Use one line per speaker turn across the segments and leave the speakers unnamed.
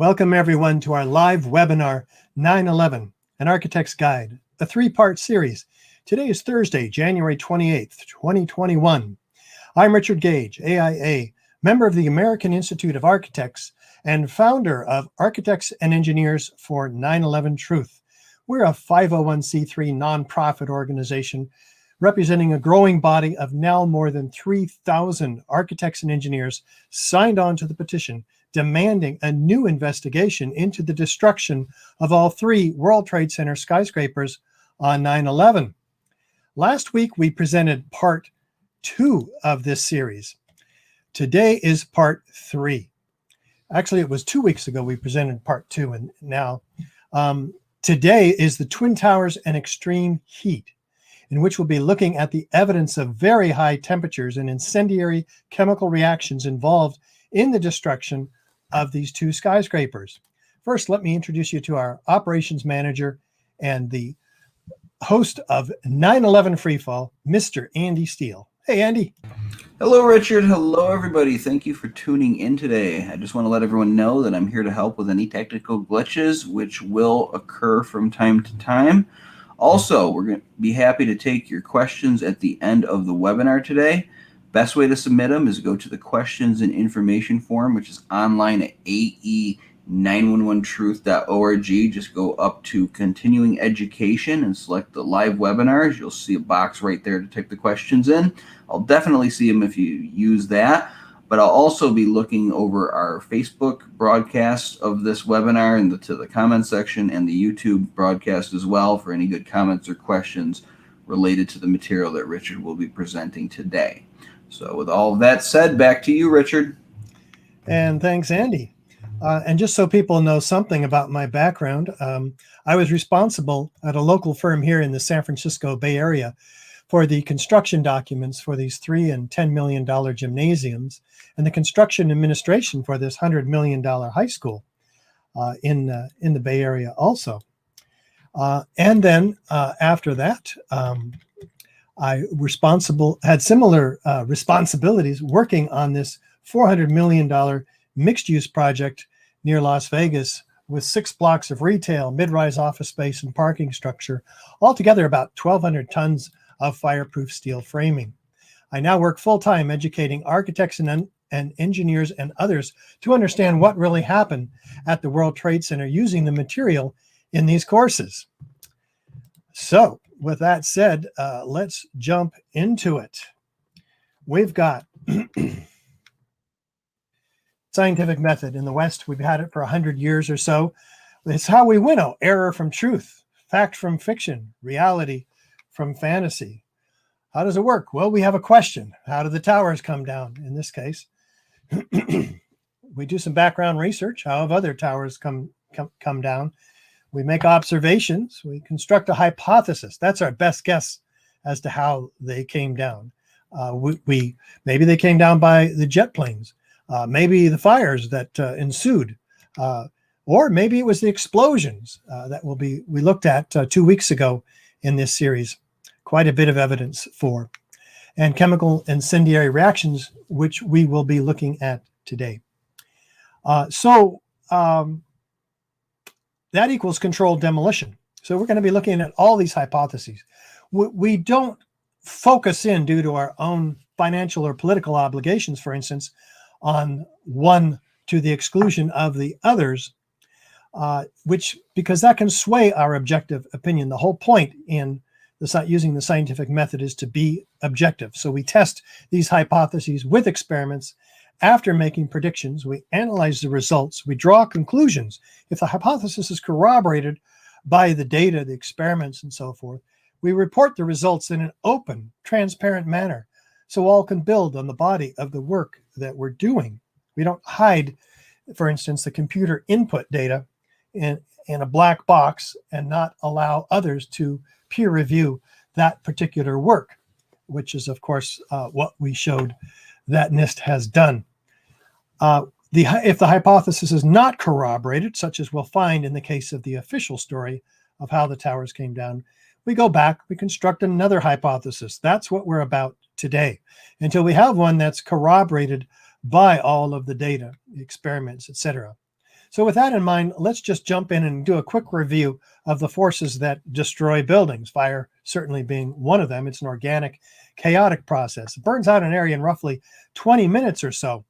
Welcome everyone to our live webinar, 9/11, An Architect's Guide, a three-part series. Today is Thursday, January 28th, 2021. I'm Richard Gage, AIA, member of the American Institute of Architects and founder of Architects and Engineers for 9/11 Truth. We're a 501c3 nonprofit organization representing a growing body of now more than 3,000 architects and engineers signed on to the petition demanding a new investigation into the destruction of all three World Trade Center skyscrapers on 9/11. Last week, we presented part 2 of this series. Today is part 3. Actually, it was 2 weeks ago we presented part 2, and now today is the Twin Towers and extreme heat, in which we'll be looking at the evidence of very high temperatures and incendiary chemical reactions involved in the destruction of these two skyscrapers. First, let me introduce you to our operations manager and the host of 9/11 Freefall, Mr. Andy Steele. Hey, Andy.
Hello, Richard. Hello, everybody. Thank you for tuning in today. I just want to let everyone know that I'm here to help with any technical glitches, which will occur from time to time. Also, we're going to be happy to take your questions at the end of the webinar today. Best way to submit them is to go to the questions and information form, which is online at ae911truth.org. Just go up to continuing education and select the live webinars. You'll see a box right there to type the questions in. I'll definitely see them if you use that, but I'll also be looking over our Facebook broadcast of this webinar and to the comment section and the YouTube broadcast as well for any good comments or questions related to the material that Richard will be presenting today. So with all of that said, back to you, Richard.
And thanks, Andy. And just so people know something about my background, I was responsible at a local firm here in the San Francisco Bay Area for the construction documents for these $3 and $10 million gymnasiums and the construction administration for this $100 million high school in the Bay Area also. And then after that, I had similar responsibilities working on this $400 million mixed-use project near Las Vegas with 6 blocks of retail, mid-rise office space, and parking structure, altogether about 1,200 tons of fireproof steel framing. I now work full-time educating architects and engineers and others to understand what really happened at the World Trade Center using the material in these courses. So, with that said, let's jump into it. We've got scientific method in the West. We've had it for 100 years or so. It's how we winnow error from truth, fact from fiction, reality from fantasy. How does it work? Well, we have a question. How do the towers come down in this case? We do some background research. How have other towers come down? We make observations. We construct a hypothesis. That's our best guess as to how they came down. Maybe they came down by the jet planes. Maybe the fires that ensued, or maybe it was the explosions that we looked at 2 weeks ago in this series. Quite a bit of evidence for, and chemical incendiary reactions, which we will be looking at today. That equals controlled demolition. So we're going to be looking at all these hypotheses. We don't focus in, due to our own financial or political obligations, for instance, on one to the exclusion of the others, because that can sway our objective opinion. The whole point in using the scientific method is to be objective. So we test these hypotheses with experiments. After making predictions, we analyze the results, we draw conclusions. If the hypothesis is corroborated by the data, the experiments, and so forth, we report the results in an open, transparent manner so all can build on the body of the work that we're doing. We don't hide, for instance, the computer input data in a black box and not allow others to peer review that particular work, which is, of course, what we showed that NIST has done. If the hypothesis is not corroborated, such as we'll find in the case of the official story of how the towers came down, we go back, we construct another hypothesis. That's what we're about today, until we have one that's corroborated by all of the data, the experiments, etc. So with that in mind, let's just jump in and do a quick review of the forces that destroy buildings, fire certainly being one of them. It's an organic, chaotic process. It burns out an area in roughly 20 minutes or so.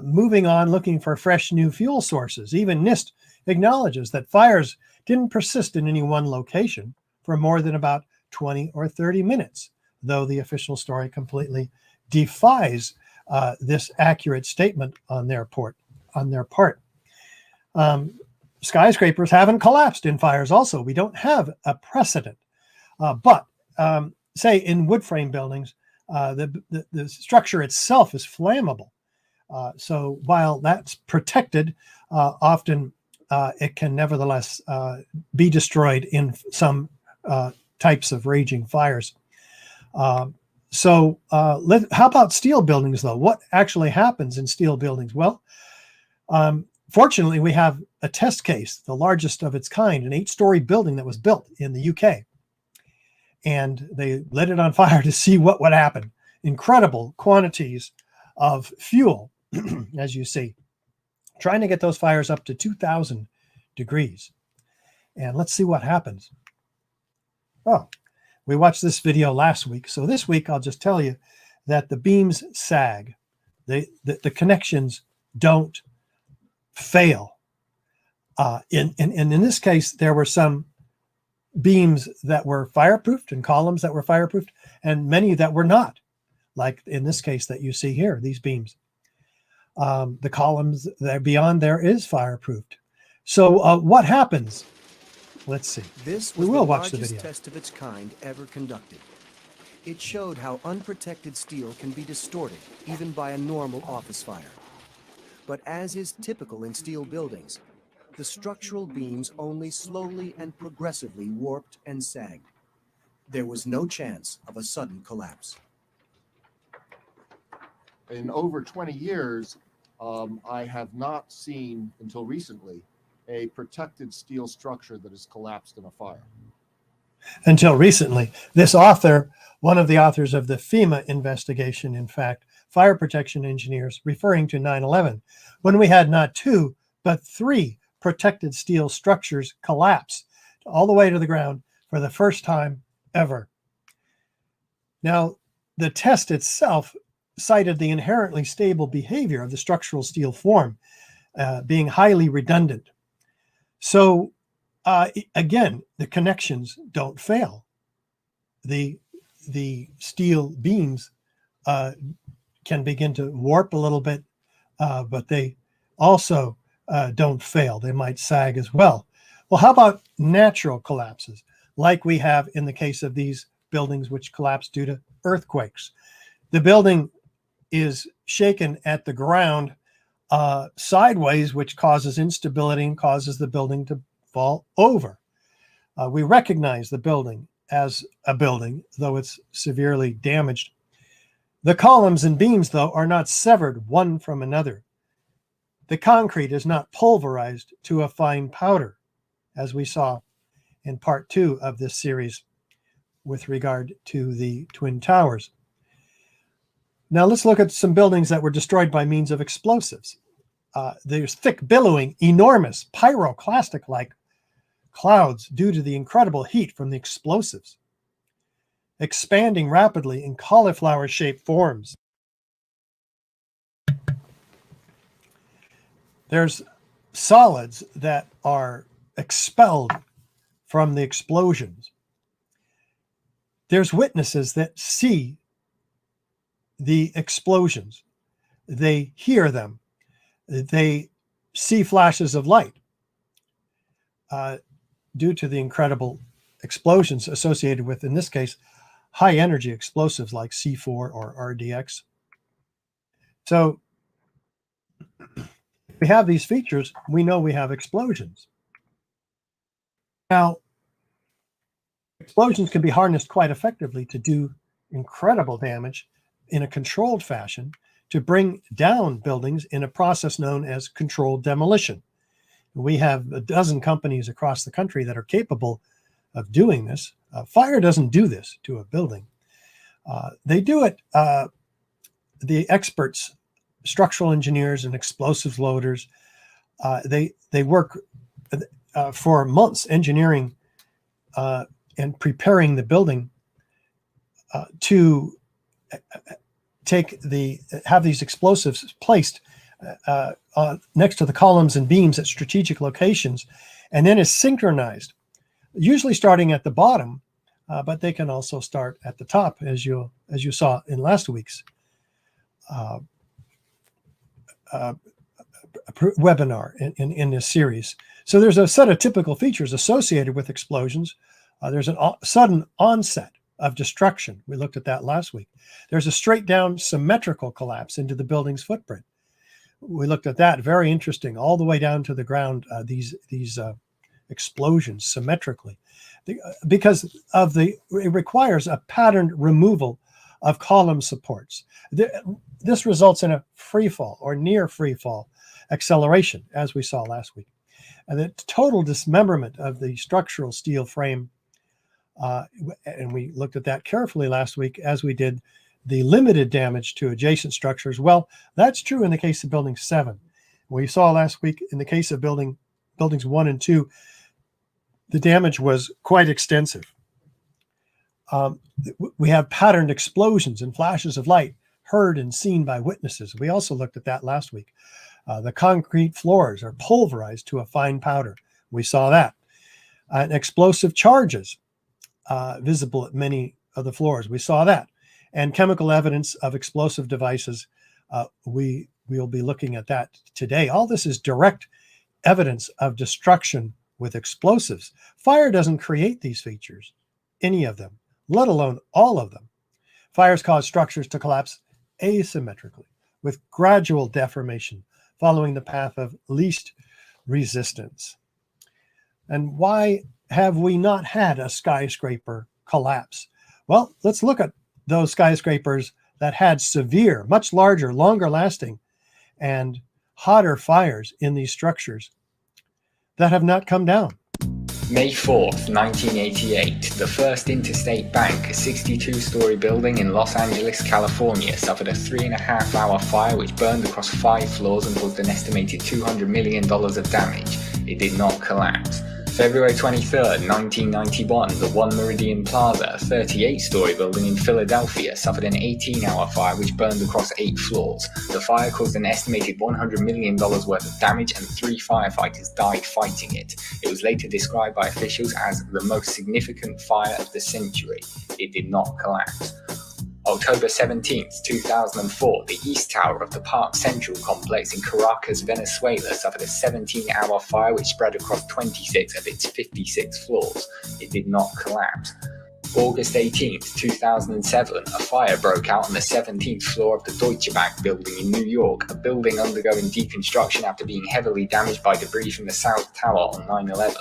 Moving on, looking for fresh new fuel sources. Even NIST acknowledges that fires didn't persist in any one location for more than about 20 or 30 minutes, though the official story completely defies this accurate statement on their part. Skyscrapers haven't collapsed in fires also. We don't have a precedent. But say in wood frame buildings, the structure itself is flammable. So while that's protected, often it can nevertheless be destroyed in some types of raging fires. How about steel buildings, though? What actually happens in steel buildings? Well, fortunately, we have a test case, the largest of its kind, an 8-story building that was built in the UK. And they lit it on fire to see what would happen. Incredible quantities of fuel, as you see, trying to get those fires up to 2,000 degrees. And let's see what happens. Oh, we watched this video last week. So this week, I'll just tell you that the beams sag. The connections don't fail. In this case, there were some beams that were fireproofed and columns that were fireproofed and many that were not, like in this case that you see here, these beams. The columns that beyond there is fireproofed. So what happens? Let's see.
This
we
was
will
the
watch the
largest
video.
test of its kind ever conducted. It showed how unprotected steel can be distorted even by a normal office fire. But as is typical in steel buildings, the structural beams only slowly and progressively warped and sagged. There was no chance of a sudden collapse.
In over 20 years, I have not seen, until recently, a protected steel structure that has collapsed in a fire.
Until recently. This author, one of the authors of the FEMA investigation, in fact, fire protection engineers, referring to 9/11, when we had not 2, but 3 protected steel structures collapse all the way to the ground for the first time ever. Now, the test itself cited the inherently stable behavior of the structural steel form being highly redundant. So again, the connections don't fail. The steel beams can begin to warp a little bit, but they also don't fail. They might sag as well. Well, how about natural collapses, like we have in the case of these buildings which collapse due to earthquakes? The building is shaken at the ground sideways, which causes instability and causes the building to fall over. We recognize the building as a building, though it's severely damaged. The columns and beams, though, are not severed one from another. The concrete is not pulverized to a fine powder, as we saw in part 2 of this series with regard to the Twin Towers. Now let's look at some buildings that were destroyed by means of explosives. There's thick, billowing, enormous, pyroclastic-like clouds due to the incredible heat from the explosives, expanding rapidly in cauliflower-shaped forms. There's solids that are expelled from the explosions. There's witnesses that see the explosions. They hear them. They see flashes of light due to the incredible explosions associated with, in this case, high energy explosives like C4 or RDX. So we have these features, we know we have explosions. Now, explosions can be harnessed quite effectively to do incredible damage in a controlled fashion to bring down buildings in a process known as controlled demolition. We have a dozen companies across the country that are capable of doing this. Fire doesn't do this to a building. They do it, the experts, structural engineers and explosives loaders, They work for months engineering and preparing the building to have these explosives placed next to the columns and beams at strategic locations, and then is synchronized, usually starting at the bottom, but they can also start at the top, as you saw in last week's webinar in this series. So there's a set of typical features associated with explosions. There's a sudden onset of destruction. We looked at that last week. There's a straight down symmetrical collapse into the building's footprint. We looked at that, very interesting, all the way down to the ground, these explosions symmetrically. Because it requires a patterned removal of column supports. This results in a free fall or near free fall acceleration, as we saw last week. And the total dismemberment of the structural steel frame, and we looked at that carefully last week, as we did the limited damage to adjacent structures. Well, that's true in the case of Building 7. We saw last week in the case of buildings 1 and 2, the damage was quite extensive. We have patterned explosions and flashes of light heard and seen by witnesses. We also looked at that last week. The concrete floors are pulverized to a fine powder. We saw that. Explosive charges visible at many of the floors. We saw that. And chemical evidence of explosive devices. We'll be looking at that today. All this is direct evidence of destruction with explosives. Fire doesn't create these features, any of them, let alone all of them. Fires cause structures to collapse asymmetrically with gradual deformation following the path of least resistance. And why have we not had a skyscraper collapse? Well, let's look at those skyscrapers that had severe, much larger, longer lasting, and hotter fires in these structures that have not come down.
May 4th, 1988, the First Interstate Bank, a 62-story building in Los Angeles, California, suffered a 3.5-hour fire which burned across 5 floors and caused an estimated $200 million of damage. It did not collapse. February 23rd, 1991, the One Meridian Plaza, a 38-story building in Philadelphia, suffered an 18-hour fire which burned across 8 floors. The fire caused an estimated $100 million worth of damage and 3 firefighters died fighting it. It was later described by officials as the most significant fire of the century. It did not collapse. October 17, 2004, the East Tower of the Park Central complex in Caracas, Venezuela suffered a 17-hour fire which spread across 26 of its 56 floors. It did not collapse. August 18, 2007, a fire broke out on the 17th floor of the Deutsche Bank building in New York, a building undergoing deconstruction after being heavily damaged by debris from the South Tower on 9/11.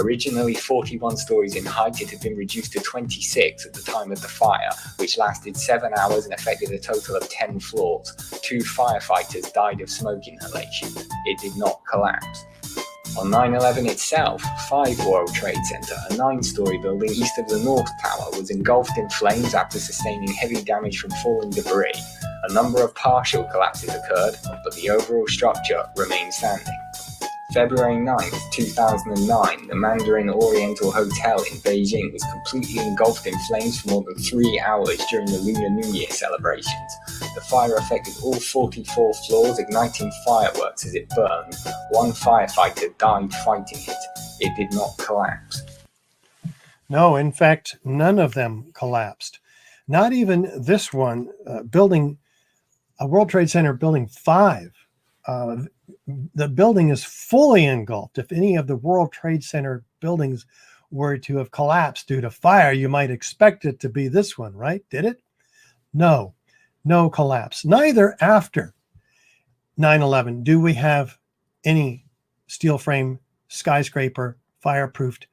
Originally 41 stories in height, it had been reduced to 26 at the time of the fire, which lasted 7 hours and affected a total of 10 floors. 2 firefighters died of smoke inhalation. It did not collapse. On 9/11 itself, 5 World Trade Center, a 9-story building east of the North Tower, was engulfed in flames after sustaining heavy damage from falling debris. A number of partial collapses occurred, but the overall structure remained standing. February 9, 2009, the Mandarin Oriental Hotel in Beijing was completely engulfed in flames for more than 3 hours during the Lunar New Year celebrations. The fire affected all 44 floors, igniting fireworks as it burned. 1 firefighter died fighting it. It did not collapse.
No, in fact, none of them collapsed. Not even this one, World Trade Center Building 5. The building is fully engulfed. If any of the World Trade Center buildings were to have collapsed due to fire, you might expect it to be this one, right? Did it? No collapse. Neither after 9/11 do we have any steel frame skyscraper fireproofed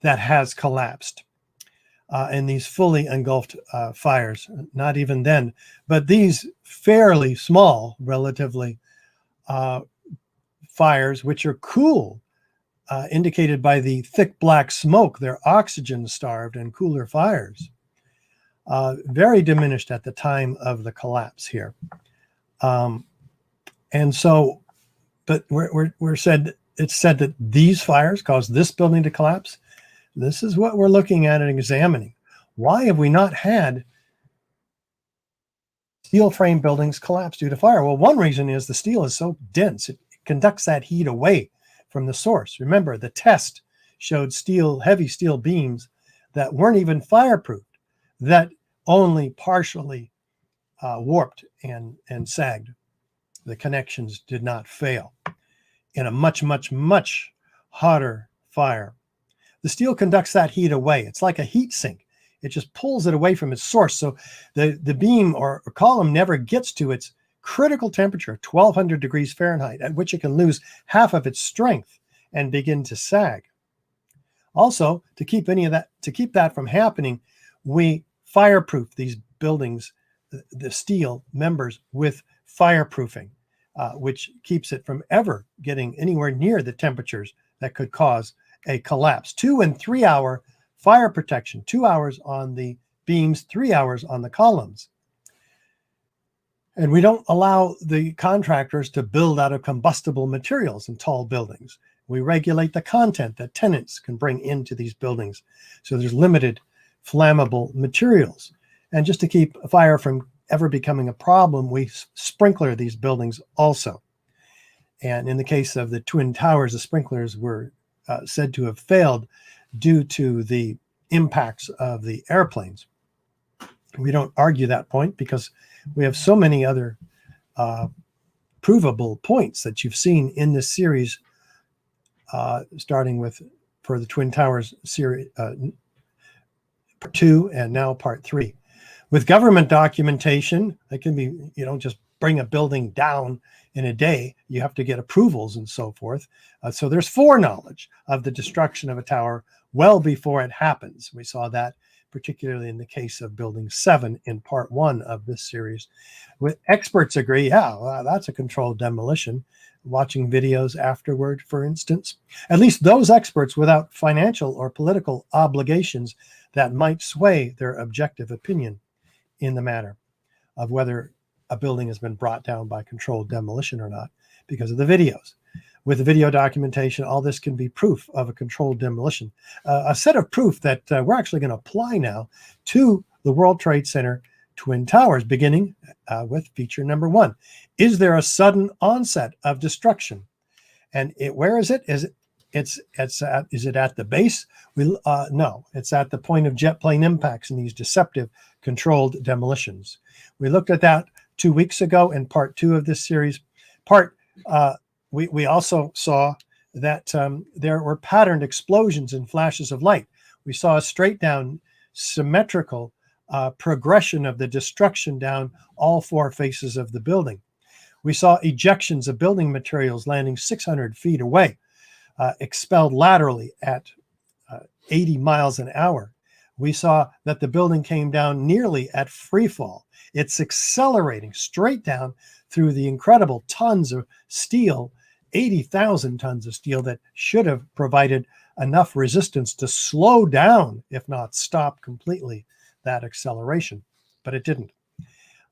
that has collapsed in these fully engulfed fires. Not even then. But these fairly small, relatively, fires, which are cool, indicated by the thick black smoke, they're oxygen starved and cooler fires, very diminished at the time of the collapse here. And so but it's said that these fires caused this building to collapse. This is what we're looking at and examining. Why have we not had steel frame buildings collapse due to fire? Well, one reason is the steel is so dense, it conducts that heat away from the source. Remember, the test showed heavy steel beams that weren't even fireproofed, that only partially warped and sagged. The connections did not fail in a much, much, much hotter fire. The steel conducts that heat away. It's like a heat sink. It just pulls it away from its source. So the beam or column never gets to its critical temperature, 1200 degrees Fahrenheit, at which it can lose half of its strength and begin to sag. Also, to keep that from happening, we fireproof these buildings, the steel members, with fireproofing, which keeps it from ever getting anywhere near the temperatures that could cause a collapse. 2 and 3 hour fire protection, 2 hours on the beams, 3 hours on the columns. And we don't allow the contractors to build out of combustible materials in tall buildings. We regulate the content that tenants can bring into these buildings. So there's limited flammable materials. And just to keep fire from ever becoming a problem, we sprinkler these buildings also. And in the case of the Twin Towers, the sprinklers were said to have failed due to the impacts of the airplanes. We don't argue that point because we have so many other provable points that you've seen in this series, starting with for the Twin Towers series, part 2 and now part 3. With government documentation, it can be, just bring a building down in a day. You have to get approvals and so forth. So there's foreknowledge of the destruction of a tower well before it happens. We saw that particularly in the case of Building 7 in part 1 of this series. Experts agree, that's a controlled demolition. Watching videos afterward, for instance, at least those experts without financial or political obligations that might sway their objective opinion in the matter of whether a building has been brought down by controlled demolition or not, because of the videos. With the video documentation, all this can be proof of a controlled demolition. A set of proof that we're actually going to apply now to the World Trade Center Twin Towers, beginning with feature number 1. Is there a sudden onset of destruction? And where is it? Is it at the base? No, it's at the point of jet plane impacts in these deceptive controlled demolitions. We looked at that 2 weeks ago in part 2 of this series. We also saw that there were patterned explosions and flashes of light. We saw a straight down symmetrical progression of the destruction down all 4 faces of the building. We saw ejections of building materials landing 600 feet away, expelled laterally at 80 miles an hour. We saw that the building came down nearly at free fall. It's accelerating straight down through the incredible tons of steel, 80,000 tons of steel that should have provided enough resistance to slow down, if not stop completely, that acceleration, but it didn't.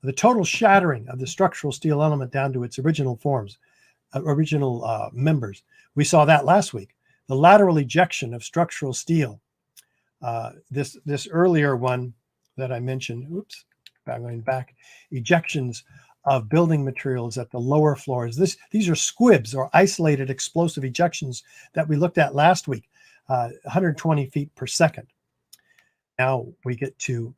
The total shattering of the structural steel element down to its original forms, members. We saw that last week. The lateral ejection of structural steel. This earlier one that I mentioned, going back, ejections of building materials at the lower floors. These are squibs or isolated explosive ejections that we looked at last week, 120 feet per second. Now we get to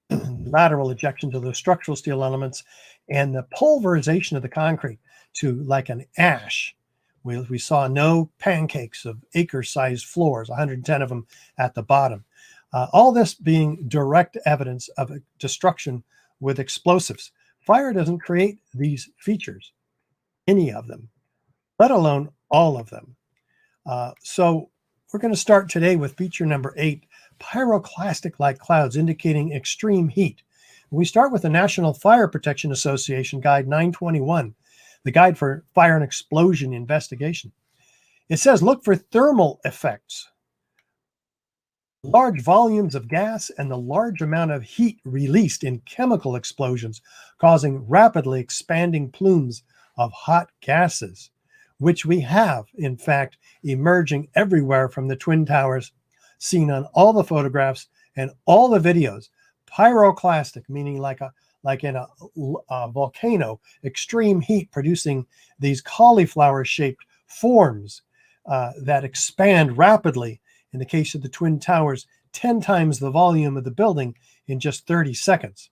lateral ejections of the structural steel elements and the pulverization of the concrete to like an ash. We saw no pancakes of acre-sized floors, 110 of them at the bottom. All this being direct evidence of a destruction with explosives. Fire doesn't create these features, any of them, let alone all of them. So we're going to start today with feature number 8, pyroclastic-like clouds indicating extreme heat. We start with the National Fire Protection Association Guide 921, the Guide for Fire and Explosion Investigation. It says, look for thermal effects, large volumes of gas, and the large amount of heat released in chemical explosions, causing rapidly expanding plumes of hot gases, which we have, in fact, emerging everywhere from the Twin Towers, seen on all the photographs and all the videos. Pyroclastic, meaning like in a volcano, extreme heat producing these cauliflower-shaped forms that expand rapidly. In the case of the Twin Towers, 10 times the volume of the building in just 30 seconds.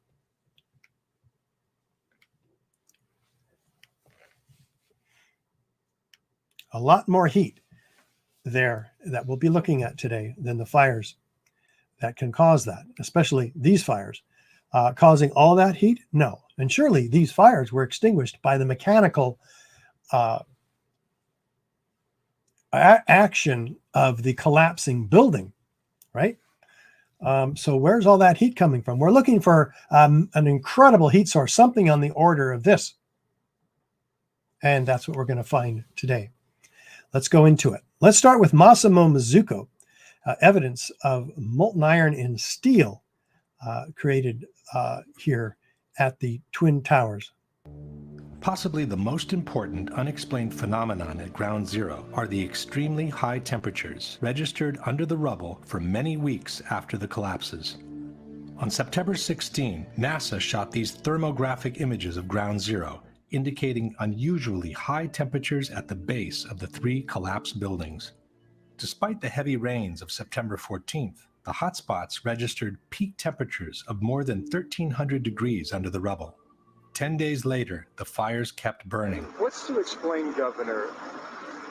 A lot more heat there that we'll be looking at today than the fires that can cause that, especially these fires. Causing all that heat? No. And surely these fires were extinguished by the mechanical action of the collapsing building, right? So where's all that heat coming from? We're looking for an incredible heat source, something on the order of this. And that's what we're going to find today. Let's go into it. Let's start with Massimo Mazzucco, evidence of molten iron in steel created here at the Twin Towers.
Possibly the most important unexplained phenomenon at Ground Zero are the extremely high temperatures registered under the rubble for many weeks after the collapses. On September 16, NASA shot these thermographic images of Ground Zero, indicating unusually high temperatures at the base of the 3 collapsed buildings. Despite the heavy rains of September 14th, the hotspots registered peak temperatures of more than 1,300 degrees under the rubble. 10 days later, the fires kept burning.
What's to explain, Governor,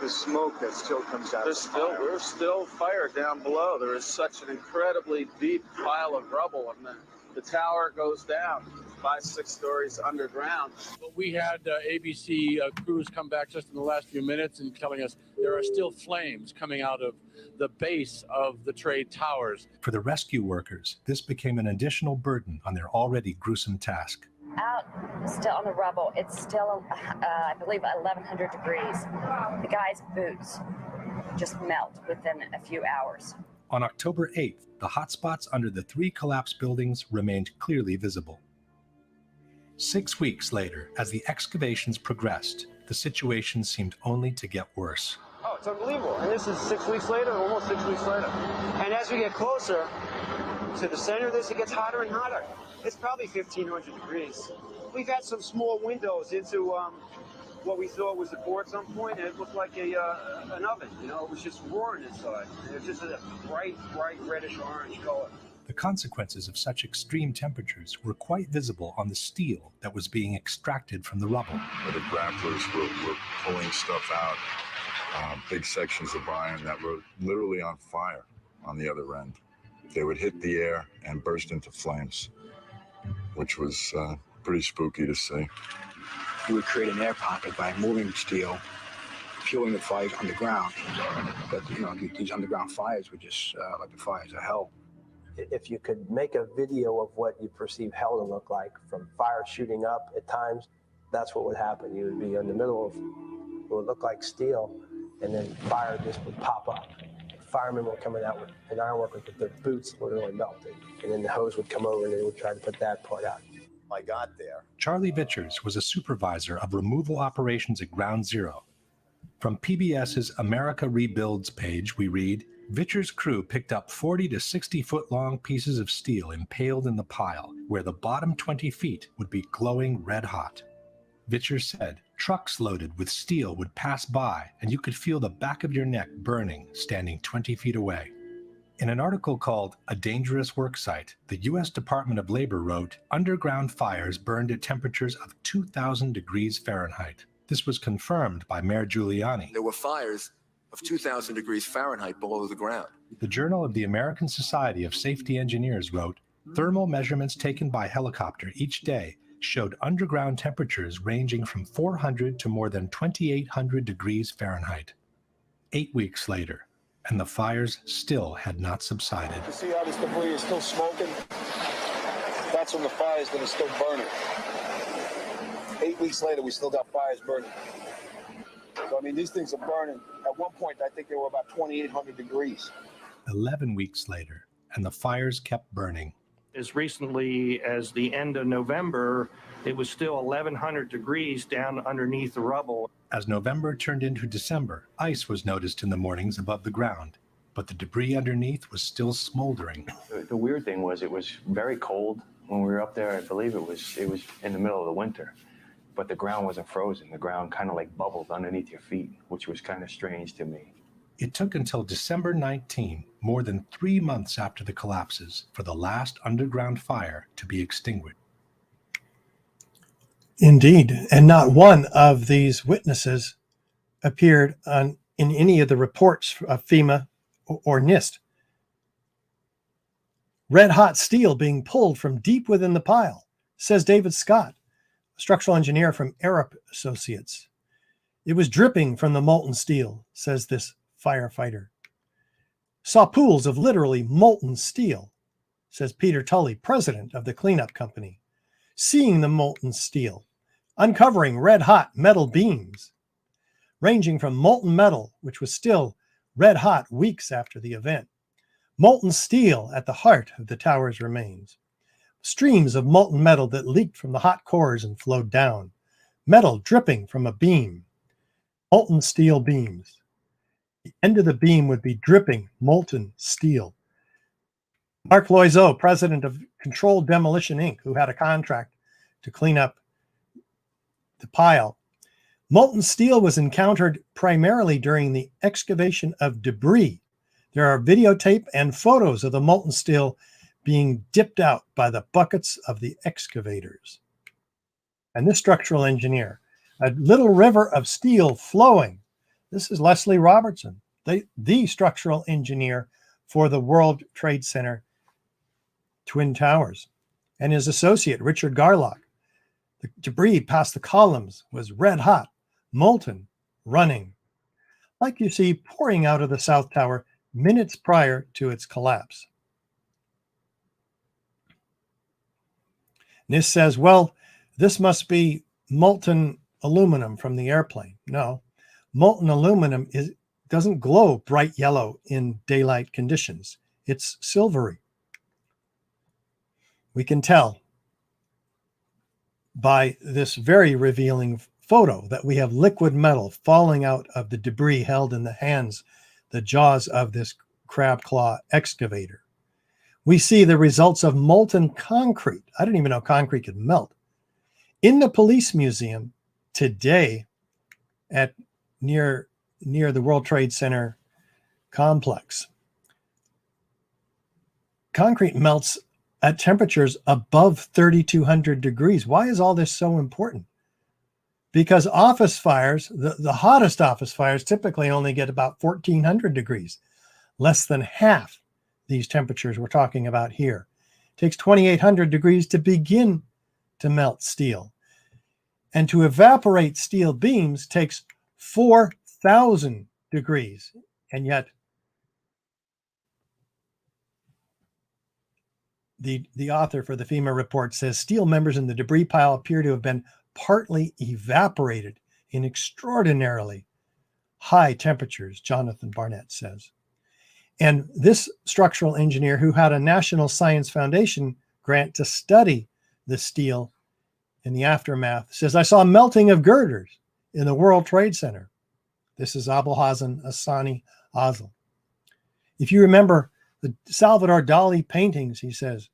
the smoke that still comes out?
There's still fire down below. There is such an incredibly deep pile of rubble, and the tower goes down 5-6 stories underground.
But we had ABC crews come back just in the last few minutes and telling us there are still flames coming out of the base of the trade towers.
For the rescue workers, this became an additional burden on their already gruesome task.
Out still on the rubble, it's still, I believe, 1,100 degrees. The guy's boots just melt within a few hours.
On October 8th, the hotspots under the 3 collapsed buildings remained clearly visible. 6 weeks later, as the excavations progressed, the situation seemed only to get worse.
Oh, it's unbelievable. And this is 6 weeks later, almost 6 weeks later. And as we get closer to the center of this, it gets hotter and hotter. It's probably 1,500 degrees. We've had some small windows into what we thought was a board at some point, and it looked like an oven. You know, it was just roaring inside. It was just a bright reddish orange color.
The consequences of such extreme temperatures were quite visible on the steel that was being extracted from the rubble.
The grapplers were pulling stuff out, big sections of iron that were literally on fire on the other end. They would hit the air and burst into flames, which was pretty spooky to see.
You would create an air pocket by moving steel, fueling the fires underground. But, you know, these underground fires were just like the fires of hell.
If you could make a video of what you perceive hell to look like, from fire shooting up at times, that's what would happen. You would be in the middle of what would look like steel, and then fire just would pop up. Firemen were coming out with, and ironworkers with their boots literally melted. And then the hose would come over and they would try to put that part out.
I got there.
Charlie Vichers was a supervisor of removal operations at Ground Zero. From PBS's America Rebuilds page, we read, Vichers' crew picked up 40 to 60 foot long pieces of steel impaled in the pile, where the bottom 20 feet would be glowing red hot. Vichers said, trucks loaded with steel would pass by and you could feel the back of your neck burning standing 20 feet away. In an article called A Dangerous Work Site, the U.S. Department of Labor wrote, underground fires burned at temperatures of 2,000 degrees Fahrenheit. This was confirmed by Mayor Giuliani.
There were fires of 2,000 degrees Fahrenheit below the ground.
The Journal of the American Society of Safety Engineers wrote, thermal measurements taken by helicopter each day showed underground temperatures ranging from 400 to more than 2,800 degrees Fahrenheit. 8 weeks later, and the fires still had not subsided.
You see how this debris is still smoking? That's from the fires that are still burning. 8 weeks later, we still got fires burning. So, I mean, these things are burning. At one point, I think they were about 2,800 degrees.
11 weeks later, and the fires kept burning.
As recently as the end of November, it was still 1,100 degrees down underneath the rubble.
As November turned into December, ice was noticed in the mornings above the ground, but the debris underneath was still smoldering.
The weird thing was it was very cold when we were up there. I believe it was in the middle of the winter, but the ground wasn't frozen. The ground kind of like bubbled underneath your feet, which was kind of strange to me.
It took until December 19, more than 3 months after the collapses, for the last underground fire to be extinguished.
Indeed, and not one of these witnesses appeared in any of the reports of FEMA or NIST. Red hot steel being pulled from deep within the pile, says David Scott, a structural engineer from Arup Associates. It was dripping from the molten steel, says this firefighter. Saw pools of literally molten steel, says Peter Tully, president of the cleanup company. Seeing the molten steel, uncovering red-hot metal beams, ranging from molten metal, which was still red-hot weeks after the event, molten steel at the heart of the tower's remains, streams of molten metal that leaked from the hot cores and flowed down, metal dripping from a beam, molten steel beams. The end of the beam would be dripping molten steel. Mark Loiseau, president of Controlled Demolition, Inc., who had a contract to clean up the pile. Molten steel was encountered primarily during the excavation of debris. There are videotape and photos of the molten steel being dipped out by the buckets of the excavators. And this structural engineer, a little river of steel flowing. This is Leslie Robertson, the structural engineer for the World Trade Center Twin Towers, and his associate, Richard Garlock. The debris past the columns was red hot, molten, running, like you see pouring out of the South Tower minutes prior to its collapse. NIST says, well, this must be molten aluminum from the airplane. No, molten aluminum doesn't glow bright yellow in daylight conditions. It's silvery. We can tell by this very revealing photo that we have liquid metal falling out of the debris held in the hands, the jaws of this crab claw excavator. We see the results of molten concrete. I didn't even know concrete could melt. In the police museum today at near the World Trade Center complex, concrete melts at temperatures above 3,200 degrees. Why is all this so important? Because office fires, the hottest office fires, typically only get about 1,400 degrees, less than half these temperatures we're talking about here. It takes 2,800 degrees to begin to melt steel. And to evaporate steel beams takes 4,000 degrees. And yet, the author for the FEMA report says steel members in the debris pile appear to have been partly evaporated in extraordinarily high temperatures, Jonathan Barnett says. And this structural engineer, who had a National Science Foundation grant to study the steel in the aftermath, says, I saw melting of girders in the World Trade Center. This is Abulhassan Hassani Azal. If you remember the Salvador Dali paintings, he says,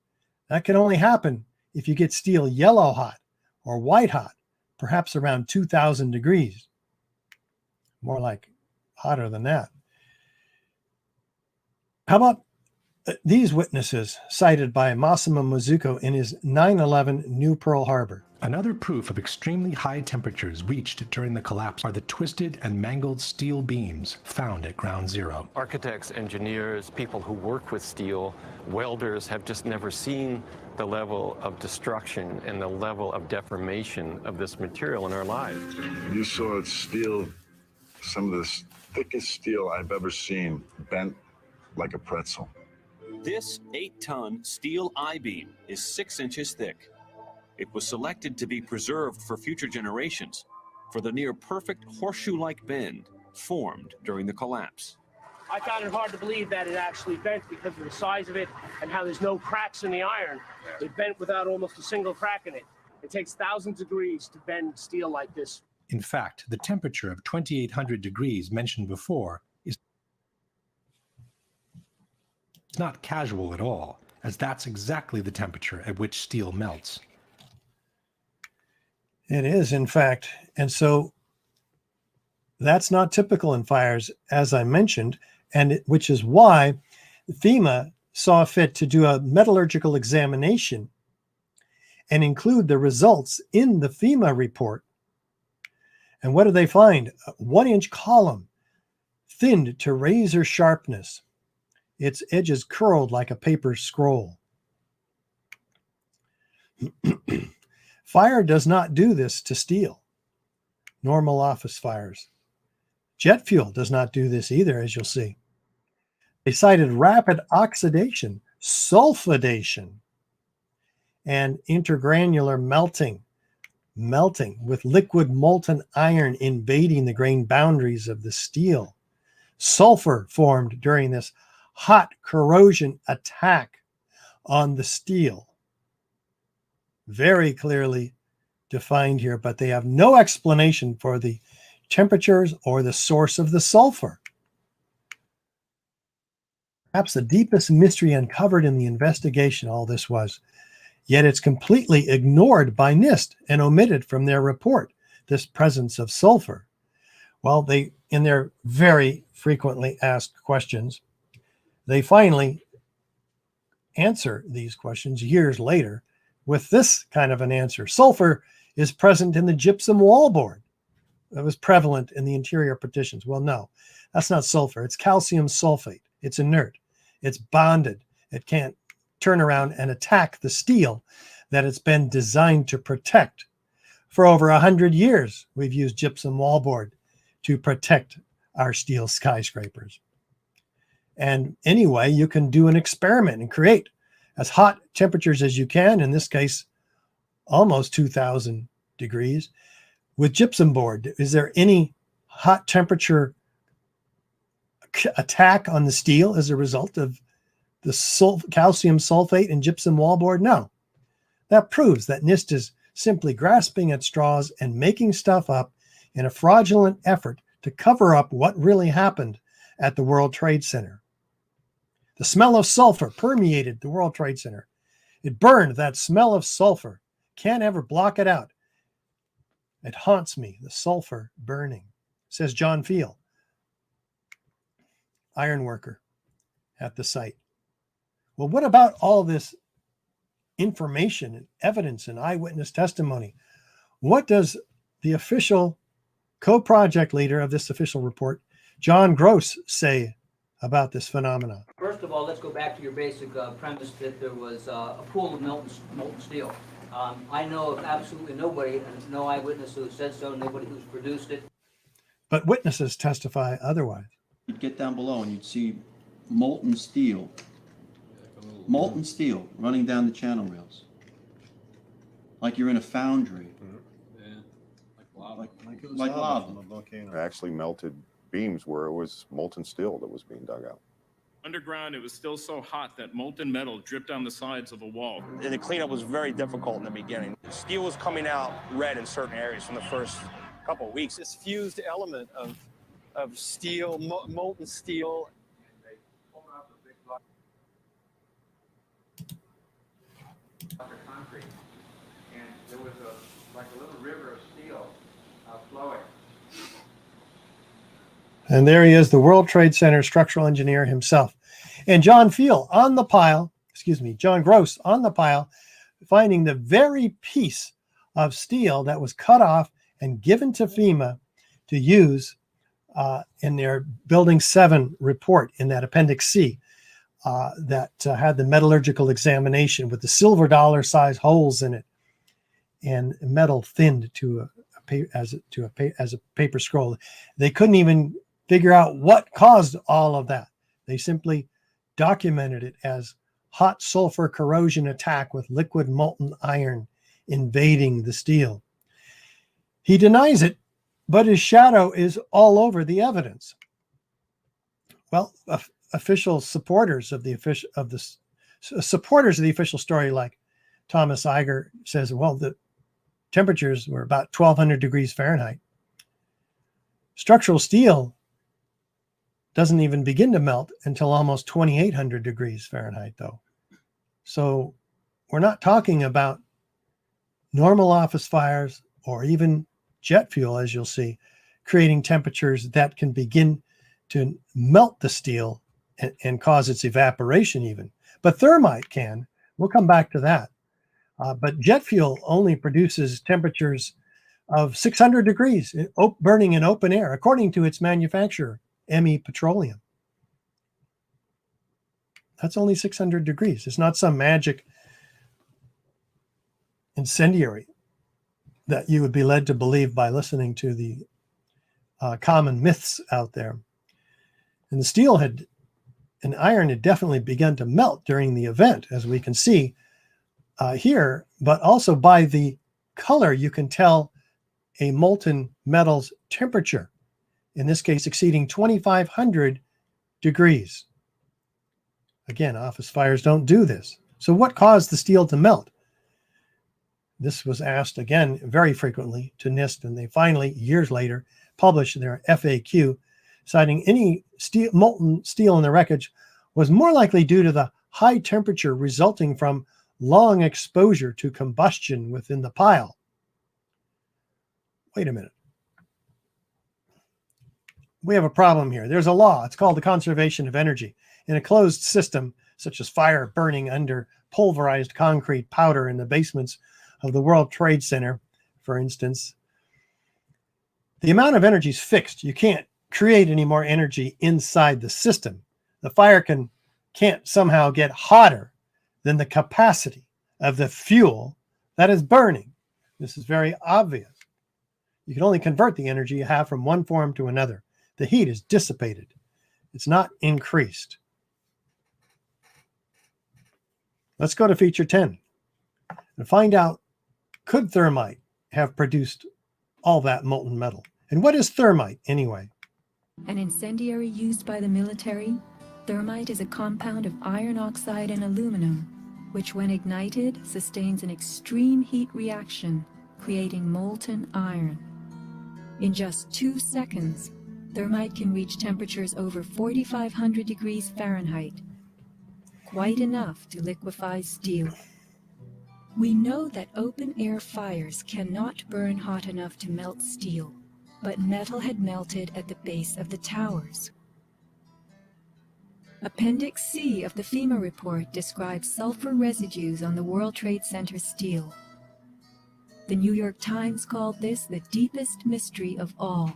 that can only happen if you get steel yellow hot or white hot, perhaps around 2,000 degrees. More like hotter than that. How about these witnesses cited by Massimo Mazzucco in his 9/11 New Pearl Harbor?
Another proof of extremely high temperatures reached during the collapse are the twisted and mangled steel beams found at ground zero.
Architects, engineers, people who work with steel, welders have just never seen the level of destruction and the level of deformation of this material in our lives.
You saw steel, some of the thickest steel I've ever seen, bent like a pretzel.
This 8-ton steel I-beam is 6 inches thick. It was selected to be preserved for future generations for the near-perfect horseshoe-like bend formed during the collapse.
I found it hard to believe that it actually bent because of the size of it and how there's no cracks in the iron. It bent without almost a single crack in it. It takes thousands of degrees to bend steel like this.
In fact, the temperature of 2800 degrees mentioned before is not casual at all, as that's exactly the temperature at which steel melts.
It is, in fact. And so that's not typical in fires, as I mentioned, which is why FEMA saw fit to do a metallurgical examination and include the results in the FEMA report. And what do they find? A 1-inch column, thinned to razor sharpness, its edges curled like a paper scroll. Fire does not do this to steel. Normal office fires. Jet fuel does not do this either, as you'll see. They cited rapid oxidation, sulfidation, and intergranular melting with liquid molten iron invading the grain boundaries of the steel. Sulfur formed during this hot corrosion attack on the steel. Very clearly defined here, but they have no explanation for the temperatures or the source of the sulfur. Perhaps the deepest mystery uncovered in the investigation all this was, yet it's completely ignored by NIST and omitted from their report, this presence of sulfur. Well, in their very frequently asked questions, they finally answer these questions years later with this kind of an answer. Sulfur is present in the gypsum wallboard that was prevalent in the interior partitions. Well, no, that's not sulfur. It's calcium sulfate. It's inert. It's bonded. It can't turn around and attack the steel that it's been designed to protect. For over 100 years, we've used gypsum wallboard to protect our steel skyscrapers. And anyway, you can do an experiment and create as hot temperatures as you can, in this case, almost 2000 degrees, with gypsum board. Is there any hot temperature attack on the steel as a result of the calcium sulfate and gypsum wallboard? No. That proves that NIST is simply grasping at straws and making stuff up in a fraudulent effort to cover up what really happened at the World Trade Center. The smell of sulfur permeated the World Trade Center. It burned. That smell of sulfur. Can't ever block it out. It haunts me, the sulfur burning, says John Field, iron worker at the site. Well, what about all this information and evidence and eyewitness testimony? What does the official co-project leader of this official report, John Gross, say about this phenomenon?
First of all, let's go back to your basic premise that there was a pool of molten steel. I know of absolutely nobody, and no eyewitness who said so, nobody who's produced it.
But witnesses testify otherwise.
You'd get down below and you'd see molten steel running down the channel rails, like you're in a foundry. Like lava.
Actually melted beams where it was molten steel that was being dug out.
Underground, it was still so hot that molten metal dripped down the sides of a wall.
And the cleanup was very difficult in the beginning. Steel was coming out red in certain areas from the first couple of weeks.
This fused element of steel, molten steel.
Concrete, and there was like a little river of steel flowing.
And there he is, the World Trade Center structural engineer himself. And John Gross on the pile, finding the very piece of steel that was cut off and given to FEMA to use in their Building 7 report in that Appendix C that had the metallurgical examination with the silver dollar size holes in it and metal thinned to as a paper scroll. They couldn't even figure out what caused all of that. They simply documented it as hot sulfur corrosion attack with liquid molten iron invading the steel. He denies it, but his shadow is all over the evidence. well, official supporters of the supporters of the official story, like Thomas Iger, says, well, the temperatures were about 1,200 degrees Fahrenheit. Structural steel doesn't even begin to melt until almost 2,800 degrees Fahrenheit, though. So we're not talking about normal office fires or even jet fuel, as you'll see, creating temperatures that can begin to melt the steel and cause its evaporation even. But thermite can. We'll come back to that. But jet fuel only produces temperatures of 600 degrees burning in open air, according to its manufacturer, ME Petroleum. That's only 600 degrees. It's not some magic incendiary that you would be led to believe by listening to the common myths out there. And the steel and iron had definitely begun to melt during the event, as we can see here, but also by the color, you can tell a molten metal's temperature, in this case exceeding 2,500 degrees. Again, office fires don't do this. So what caused the steel to melt? This was asked again very frequently to NIST, and they finally, years later, published their FAQ, citing any molten steel in the wreckage was more likely due to the high temperature resulting from long exposure to combustion within the pile. Wait a minute. We have a problem here. There's a law. It's called the conservation of energy. In a closed system, such as fire burning under pulverized concrete powder in the basements of the World Trade Center, for instance, the amount of energy is fixed. You can't create any more energy inside the system. The fire can't somehow get hotter than the capacity of the fuel that is burning. This is very obvious. You can only convert the energy you have from one form to another. The heat is dissipated. It's not increased. Let's go to feature 10 and find out, could thermite have produced all that molten metal? And what is thermite anyway?
An incendiary used by the military, thermite is a compound of iron oxide and aluminum, which when ignited sustains an extreme heat reaction, creating molten iron. In just 2 seconds, thermite can reach temperatures over 4,500 degrees Fahrenheit, quite enough to liquefy steel. We know that open-air fires cannot burn hot enough to melt steel, but metal had melted at the base of the towers. Appendix C of the FEMA report describes sulfur residues on the World Trade Center steel. The New York Times called this the deepest mystery of all.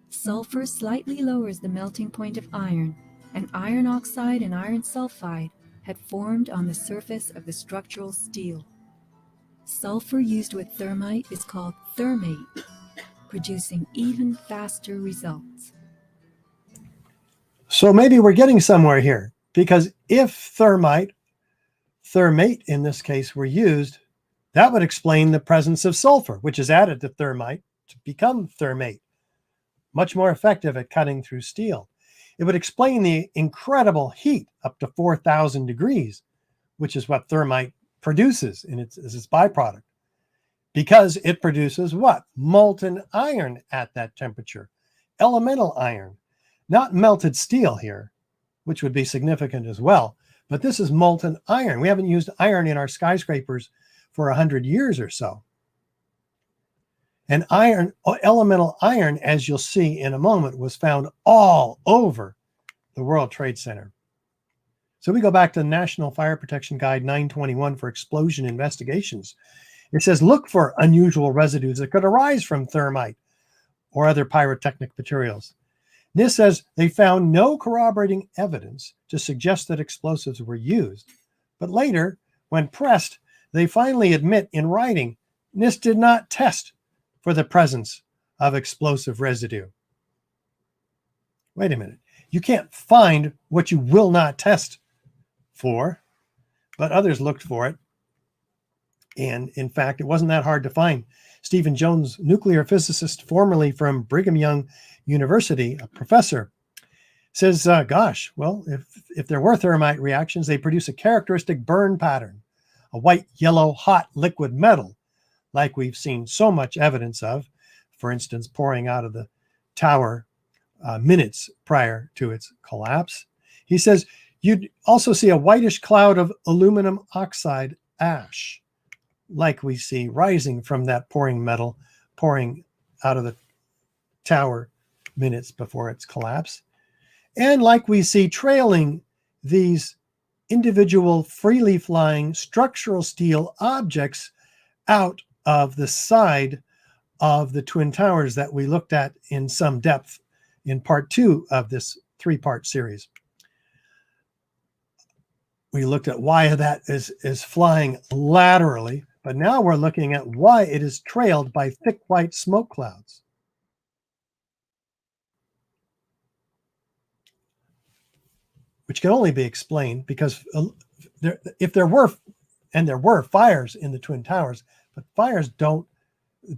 Sulfur slightly lowers the melting point of iron, and iron oxide and iron sulfide had formed on the surface of the structural steel. Sulfur used with thermite is called thermate, producing even faster results.
So maybe we're getting somewhere here, because if thermate in this case, were used, that would explain the presence of sulfur, which is added to thermite to become thermate, much more effective at cutting through steel. It would explain the incredible heat up to 4,000 degrees, which is what thermite produces as its byproduct, because it produces what? Molten iron at that temperature, elemental iron, not melted steel here, which would be significant as well. But this is molten iron. We haven't used iron in our skyscrapers for 100 years or so. And iron, elemental iron, as you'll see in a moment, was found all over the World Trade Center. So we go back to the National Fire Protection Guide 921 for explosion investigations. It says, look for unusual residues that could arise from thermite or other pyrotechnic materials. NIST says they found no corroborating evidence to suggest that explosives were used. But later, when pressed, they finally admit in writing, NIST did not test for the presence of explosive residue. Wait a minute. You can't find what you will not test for, but others looked for it. And in fact, it wasn't that hard to find. Stephen Jones, nuclear physicist formerly from Brigham Young University, a professor, Says, gosh, well, if there were thermite reactions, they produce a characteristic burn pattern, a white, yellow, hot liquid metal, like we've seen so much evidence of, for instance, pouring out of the tower minutes prior to its collapse. He says you'd also see a whitish cloud of aluminum oxide ash, like we see rising from that pouring metal, pouring out of the tower minutes before its collapse. And like we see trailing these individual freely flying structural steel objects out of the side of the Twin Towers that we looked at in some depth in part 2 of this 3-part series. We looked at why that is flying laterally, but now we're looking at why it is trailed by thick white smoke clouds. Which can only be explained because if there were, and there were fires in the Twin Towers, but fires don't,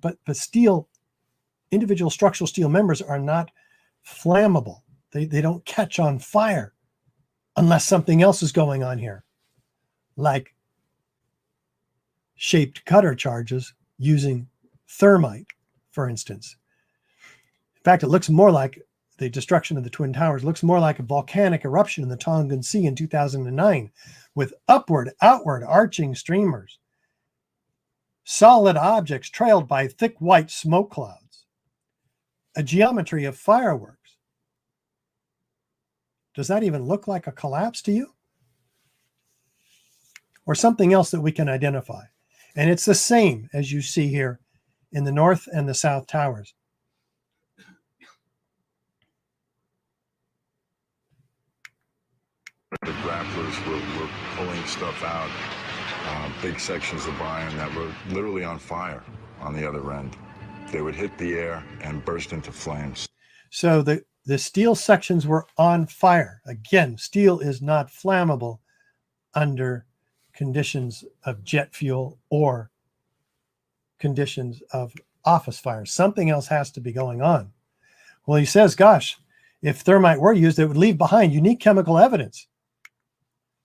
but steel, individual structural steel members are not flammable. They don't catch on fire unless something else is going on here, like shaped cutter charges using thermite, for instance. In fact, it looks more like the destruction of the Twin Towers looks more like a volcanic eruption in the Tongan Sea in 2009, with outward arching streamers, solid objects trailed by thick white smoke clouds, a geometry of fireworks. Does that even look like a collapse to you? Or something else that we can identify? And it's the same as you see here in the North and the South Towers.
The grapplers were pulling stuff out, big sections of iron that were literally on fire on the other end. They would hit the air and burst into flames.
So the steel sections were on fire. Again, steel is not flammable under conditions of jet fuel or conditions of office fire. Something else has to be going on. Well, he says, gosh, if thermite were used, it would leave behind unique chemical evidence,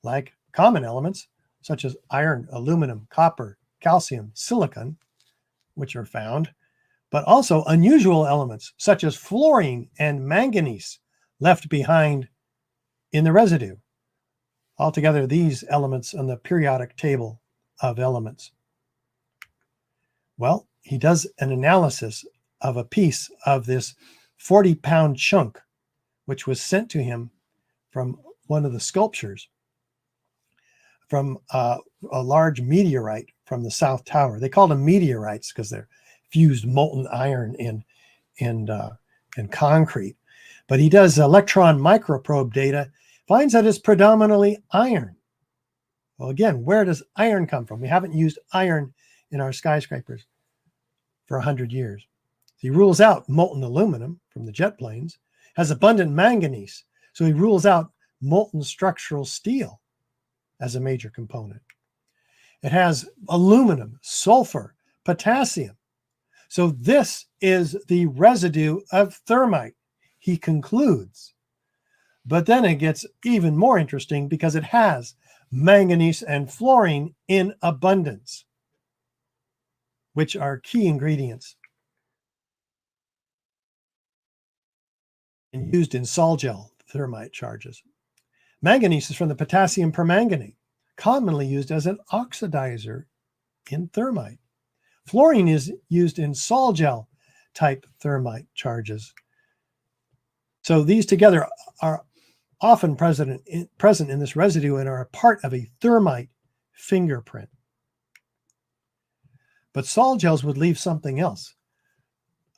like common elements such as iron, aluminum, copper, calcium, silicon, which are found, but also unusual elements such as fluorine and manganese left behind in the residue. Altogether, these elements on the periodic table of elements. Well, he does an analysis of a piece of this 40-pound chunk, which was sent to him from one of the sculptures from a large meteorite from the South Tower. They call them meteorites because they're fused molten iron and concrete. But he does electron microprobe data, finds that it's predominantly iron. Well, again, where does iron come from? We haven't used iron in our skyscrapers for 100 years. He rules out molten aluminum from the jet planes, has abundant manganese, so he rules out molten structural steel as a major component. It has aluminum, sulfur, potassium. So this is the residue of thermite, he concludes. But then it gets even more interesting because it has manganese and fluorine in abundance, which are key ingredients and used in sol gel thermite charges. Manganese is from the potassium permanganate, commonly used as an oxidizer in thermite. Fluorine is used in sol gel type thermite charges. So these together are often present in this residue and are a part of a thermite fingerprint. But sol gels would leave something else,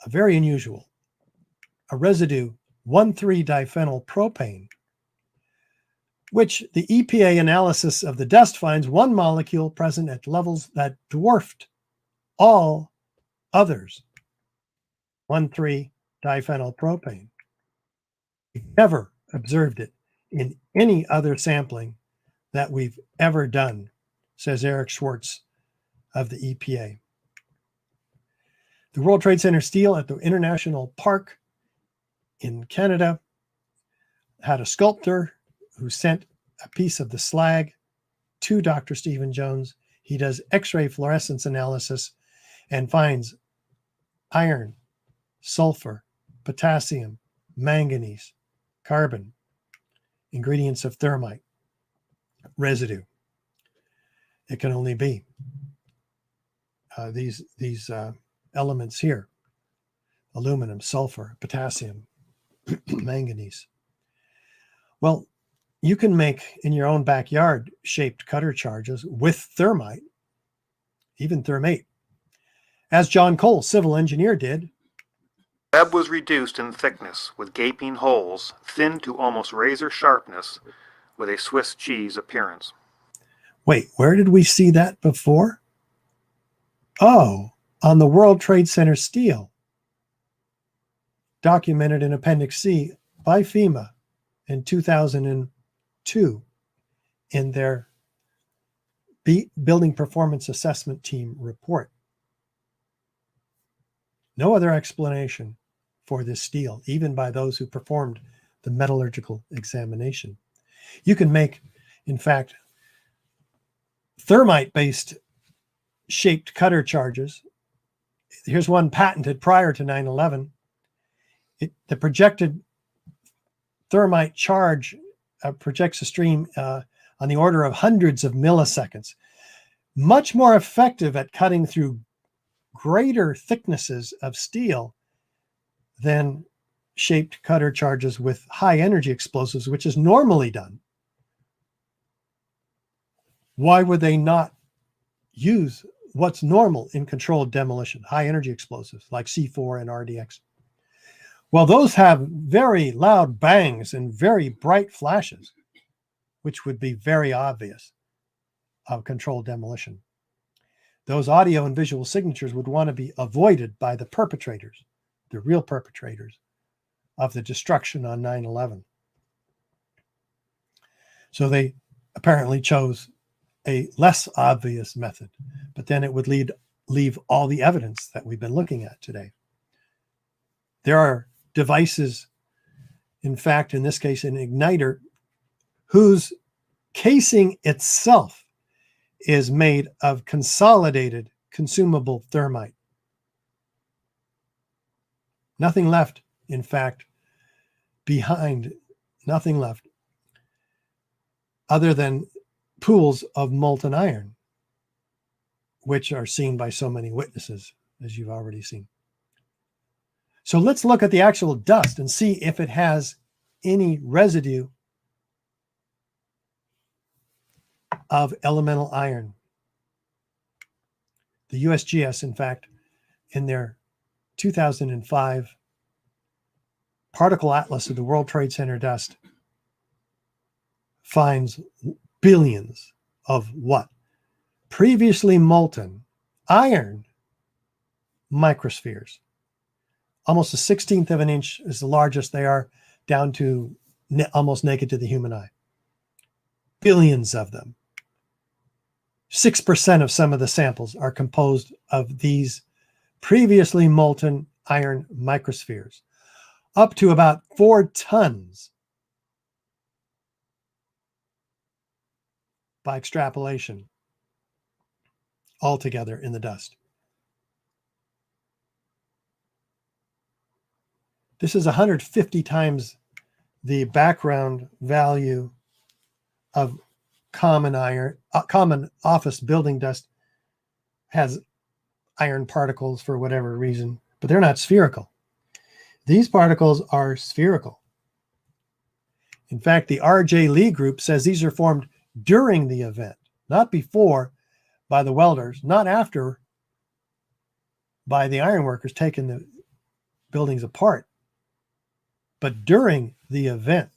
a very unusual, a residue 1,3-diphenyl propane, which the EPA analysis of the dust finds one molecule present at levels that dwarfed all others. 1,3-diphenyl propane. We've never observed it in any other sampling that we've ever done, says Eric Schwartz of the EPA. The World Trade Center steel at the International Park in Canada had a sculptor who sent a piece of the slag to Dr. Stephen Jones. He does X-ray fluorescence analysis and finds iron, sulfur, potassium, manganese, carbon, ingredients of thermite, residue. It can only be these elements here: aluminum, sulfur, potassium, manganese. Well, you can make in your own backyard shaped cutter charges with thermite, even thermate, as John Cole, civil engineer, did.
The web was reduced in thickness with gaping holes, thinned to almost razor sharpness, with a Swiss cheese appearance.
Wait, where did we see that before? Oh, on the World Trade Center steel, documented in Appendix C by FEMA in 2002 in their Building Performance Assessment Team report. No other explanation for this steel, even by those who performed the metallurgical examination. You can make, in fact, thermite-based shaped cutter charges. Here's one patented prior to 9/11. The projected thermite charge projects a stream on the order of hundreds of milliseconds, much more effective at cutting through greater thicknesses of steel than shaped cutter charges with high energy explosives, which is normally done. Why would they not use what's normal in controlled demolition, high energy explosives like C4 and RDX? Well, those have very loud bangs and very bright flashes, which would be very obvious of controlled demolition. Those audio and visual signatures would want to be avoided by the perpetrators, the real perpetrators of the destruction on 9/11. So they apparently chose a less obvious method, but then it would leave all the evidence that we've been looking at today. There are devices, in fact, in this case, an igniter, whose casing itself is made of consolidated consumable thermite. Nothing left, in fact, behind, nothing left other than pools of molten iron, which are seen by so many witnesses, as you've already seen. So let's look at the actual dust and see if it has any residue of elemental iron. The USGS, in fact, in their 2005 Particle Atlas of the World Trade Center dust, finds billions of what? Previously molten iron microspheres. Almost a 16th of an inch is the largest they are, down to almost naked to the human eye. Billions of them. 6% of some of the samples are composed of these previously molten iron microspheres, up to about 4 tons by extrapolation altogether in the dust. This is 150 times the background value of common iron, common office building dust has iron particles for whatever reason, but they're not spherical. These particles are spherical. In fact, the R.J. Lee group says these are formed during the event, not before by the welders, not after by the ironworkers taking the buildings apart, but during the event.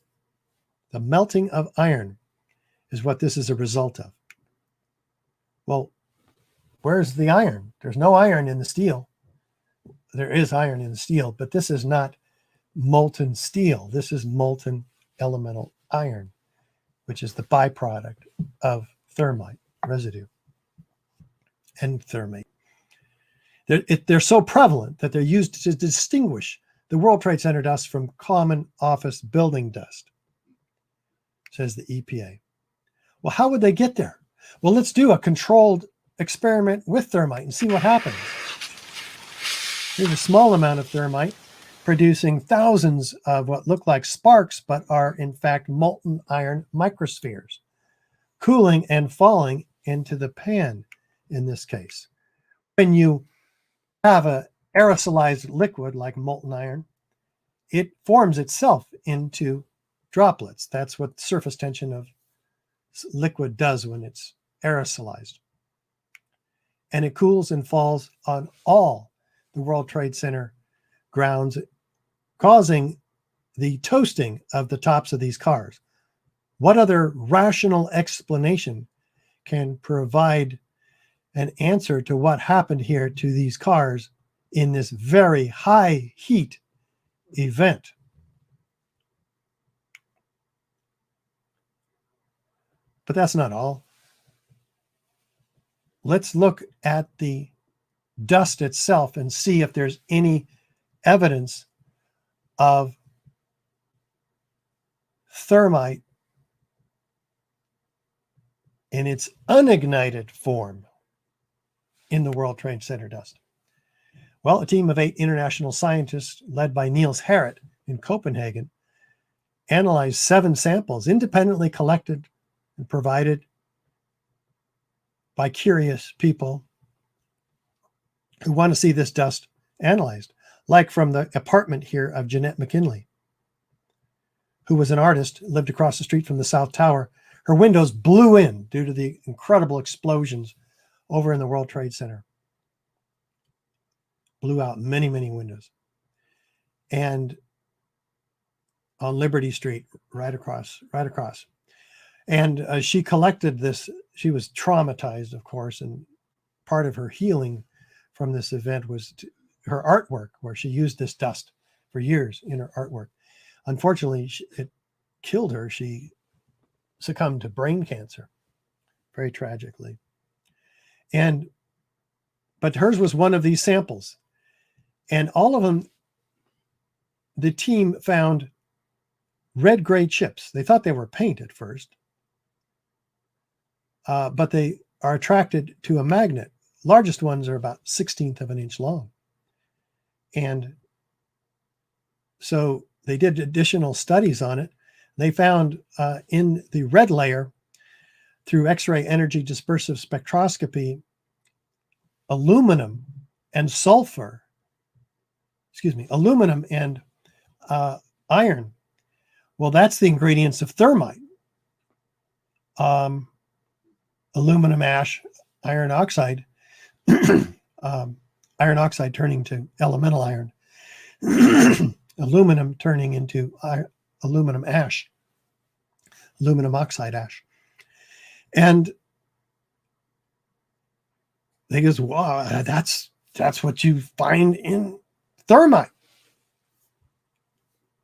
The melting of iron is what this is a result of. Well, where's the iron? There's no iron in the steel. There is iron in the steel, but this is not molten steel. This is molten elemental iron, which is the byproduct of thermite residue and thermate. They're so prevalent that they're used to distinguish the World Trade Center dust from common office building dust. says the EPA. Well, how would they get there? Well, let's do a controlled experiment with thermite and see what happens. Here's a small amount of thermite producing thousands of what look like sparks, but are in fact molten iron microspheres, cooling and falling into the pan in this case. When you have an aerosolized liquid like molten iron, it forms itself into droplets. That's what surface tension of liquid does when it's aerosolized. And it cools and falls on all the World Trade Center grounds, causing the toasting of the tops of these cars. What other rational explanation can provide an answer to what happened here to these cars in this very high heat event? But that's not all. Let's look at the dust itself and see if there's any evidence of thermite in its unignited form in the World Trade Center dust. Well, a team of 8 international scientists led by Niels Harrit in Copenhagen analyzed 7 samples independently collected and provided by curious people who want to see this dust analyzed, like from the apartment here of Jeanette McKinley, who was an artist, lived across the street from the South Tower. Her windows blew in due to the incredible explosions over in the World Trade Center. Blew out many, many windows. And on Liberty Street, right across. And she collected this. She was traumatized, of course, and part of her healing from this event was her artwork, where she used this dust for years in her artwork. Unfortunately, it killed her. She succumbed to brain cancer, very tragically. But hers was one of these samples. And all of them, the team found red-gray chips. They thought they were paint at first, but they are attracted to a magnet. Largest ones are about 1/16 of an inch long. And so they did additional studies on it. They found in the red layer, through X-ray energy dispersive spectroscopy, aluminum and iron. Well, that's the ingredients of thermite. Aluminum ash, iron oxide, iron oxide turning to elemental iron, aluminum turning into aluminum ash, aluminum oxide ash. And they goes, wow, that's what you find in thermite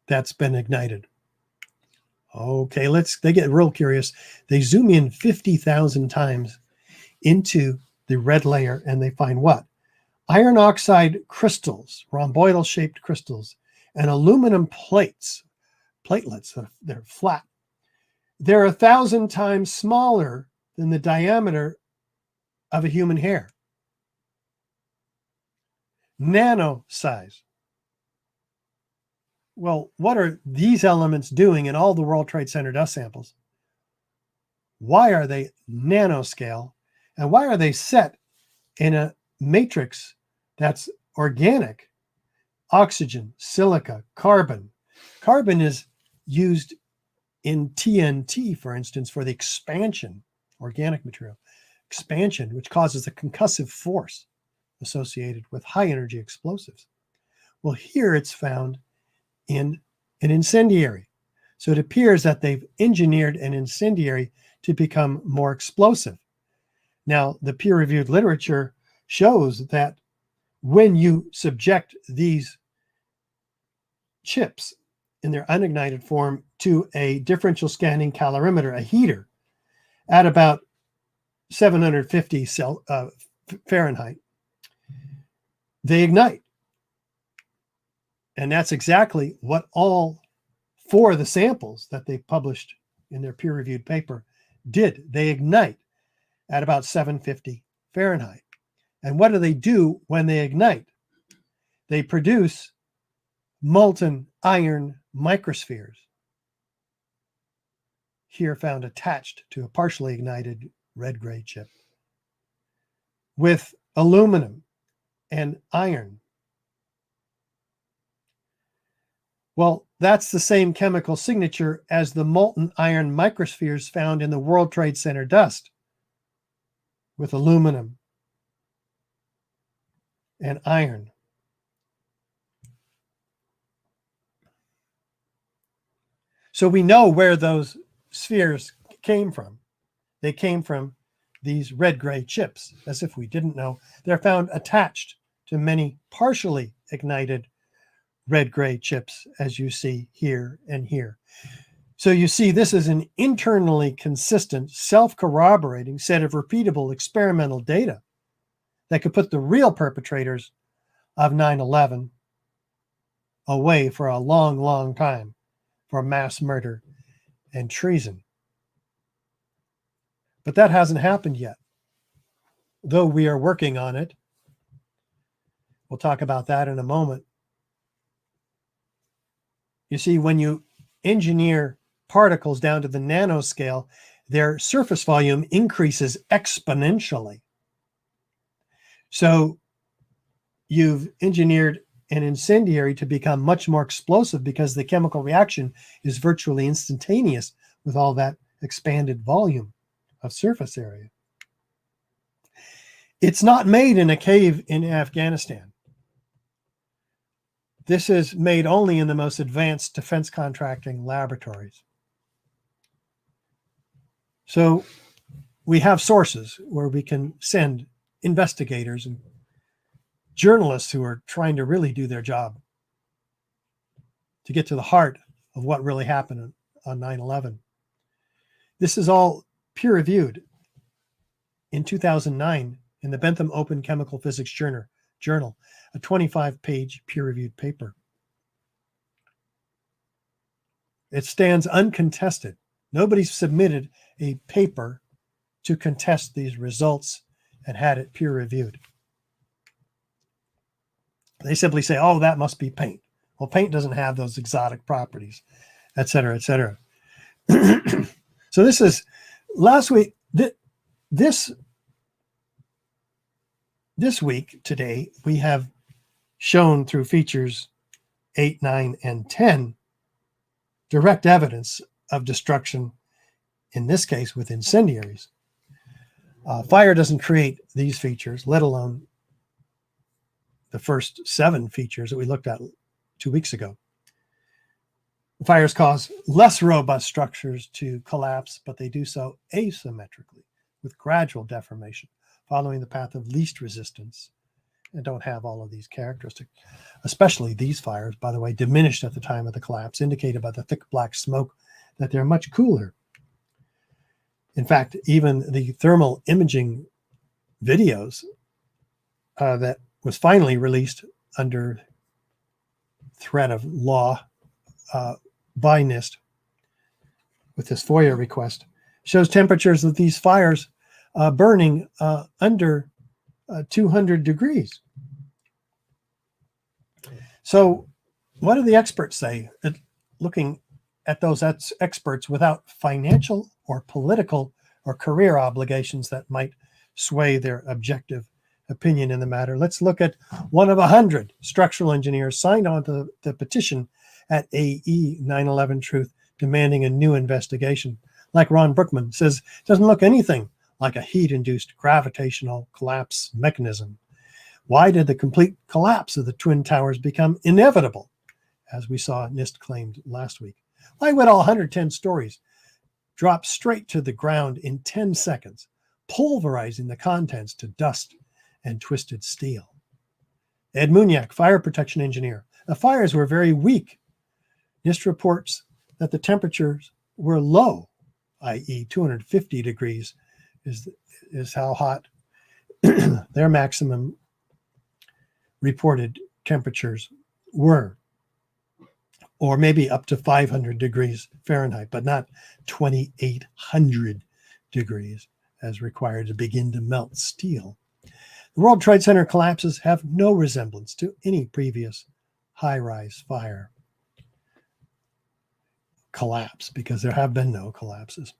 that's been ignited. Okay, they get real curious. They zoom in 50,000 times into the red layer and they find what? Iron oxide crystals, rhomboidal-shaped crystals, and aluminum platelets. They're flat. They're 1,000 times smaller than the diameter of a human hair. Nano size. Well, what are these elements doing in all the World Trade Center dust samples? Why are they nanoscale? And why are they set in a matrix that's organic? Oxygen, silica, carbon. Carbon is used in TNT, for instance, for the expansion, organic material, expansion, which causes a concussive force associated with high energy explosives. Well, here it's found in an incendiary. So it appears that they've engineered an incendiary to become more explosive. Now, the peer-reviewed literature shows that when you subject these chips in their unignited form to a differential scanning calorimeter, a heater, at about 750 Fahrenheit, they ignite. And that's exactly what all 4 of the samples that they published in their peer-reviewed paper, did. They ignite at about 750 Fahrenheit. And what do they do when they ignite? They produce molten iron microspheres, here found attached to a partially ignited red-gray chip, with aluminum and iron. Well, that's the same chemical signature as the molten iron microspheres found in the World Trade Center dust, with aluminum and iron. So we know where those spheres came from. They came from these red-gray chips, as if we didn't know. They're found attached to many partially ignited red-gray chips, as you see here and here. So you see, this is an internally consistent, self-corroborating set of repeatable experimental data that could put the real perpetrators of 9/11 away for a long, long time for mass murder and treason. But that hasn't happened yet, though we are working on it. We'll talk about that in a moment. You see, when you engineer particles down to the nanoscale, their surface volume increases exponentially. So you've engineered an incendiary to become much more explosive because the chemical reaction is virtually instantaneous with all that expanded volume of surface area. It's not made in a cave in Afghanistan. This is made only in the most advanced defense contracting laboratories. So we have sources where we can send investigators and journalists who are trying to really do their job to get to the heart of what really happened on 9/11. This is all peer-reviewed in 2009 in the Bentham Open Chemical Physics Journal, a 25-page peer-reviewed paper. It stands uncontested. Nobody's submitted a paper to contest these results and had it peer-reviewed. They simply say, oh, that must be paint. Well, paint doesn't have those exotic properties, et cetera, et cetera. So this is last week. This week, today, we have shown through features 8, 9, and 10 direct evidence of destruction, in this case with incendiaries. Fire doesn't create these features, let alone the first 7 features that we looked at 2 weeks ago. Fires cause less robust structures to collapse, but they do so asymmetrically with gradual deformation, following the path of least resistance, and don't have all of these characteristics. Especially these fires, by the way, diminished at the time of the collapse, indicated by the thick black smoke that they're much cooler. In fact, even the thermal imaging videos that was finally released under threat of law by NIST with this FOIA request shows temperatures of these fires burning under 200 degrees. So what do the experts say? Looking at those experts without financial or political or career obligations that might sway their objective opinion in the matter. Let's look at one of 100 structural engineers signed on to the petition at AE 9/11 Truth demanding a new investigation. Like Ron Brookman says, it doesn't look anything like a heat-induced gravitational collapse mechanism. Why did the complete collapse of the Twin Towers become inevitable, as we saw NIST claimed last week? Why would all 110 stories drop straight to the ground in 10 seconds, pulverizing the contents to dust and twisted steel? Ed Muniak, fire protection engineer. The fires were very weak. NIST reports that the temperatures were low, i.e. 250 degrees is how hot their maximum reported temperatures were. or maybe up to 500 degrees Fahrenheit, but not 2,800 degrees as required to begin to melt steel. The World Trade Center collapses have no resemblance to any previous high-rise fire collapse, because there have been no collapses.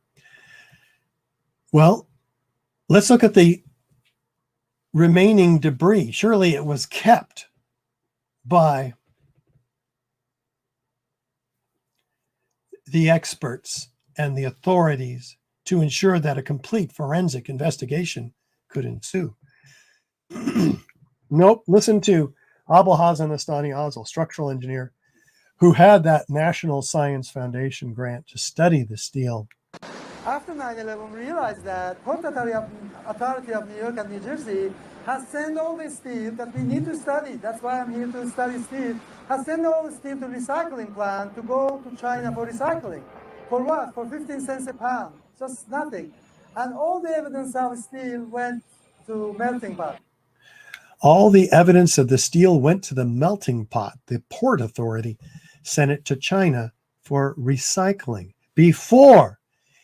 Well, let's look at the remaining debris. Surely it was kept by the experts and the authorities to ensure that a complete forensic investigation could ensue. Nope. Listen to Abelhazen Astani Azel, structural engineer, who had that National Science Foundation grant to study the steel.
After 9/11, we realized that Port Authority of New York and New Jersey has sent all the steel that we need to study. That's why I'm here to study steel. Has sent all the steel to recycling plant to go to China for recycling. For what? For 15 cents a pound. Just nothing. And all the evidence of steel went to melting pot.
All the evidence of the steel went to the melting pot. The Port Authority sent it to China for recycling before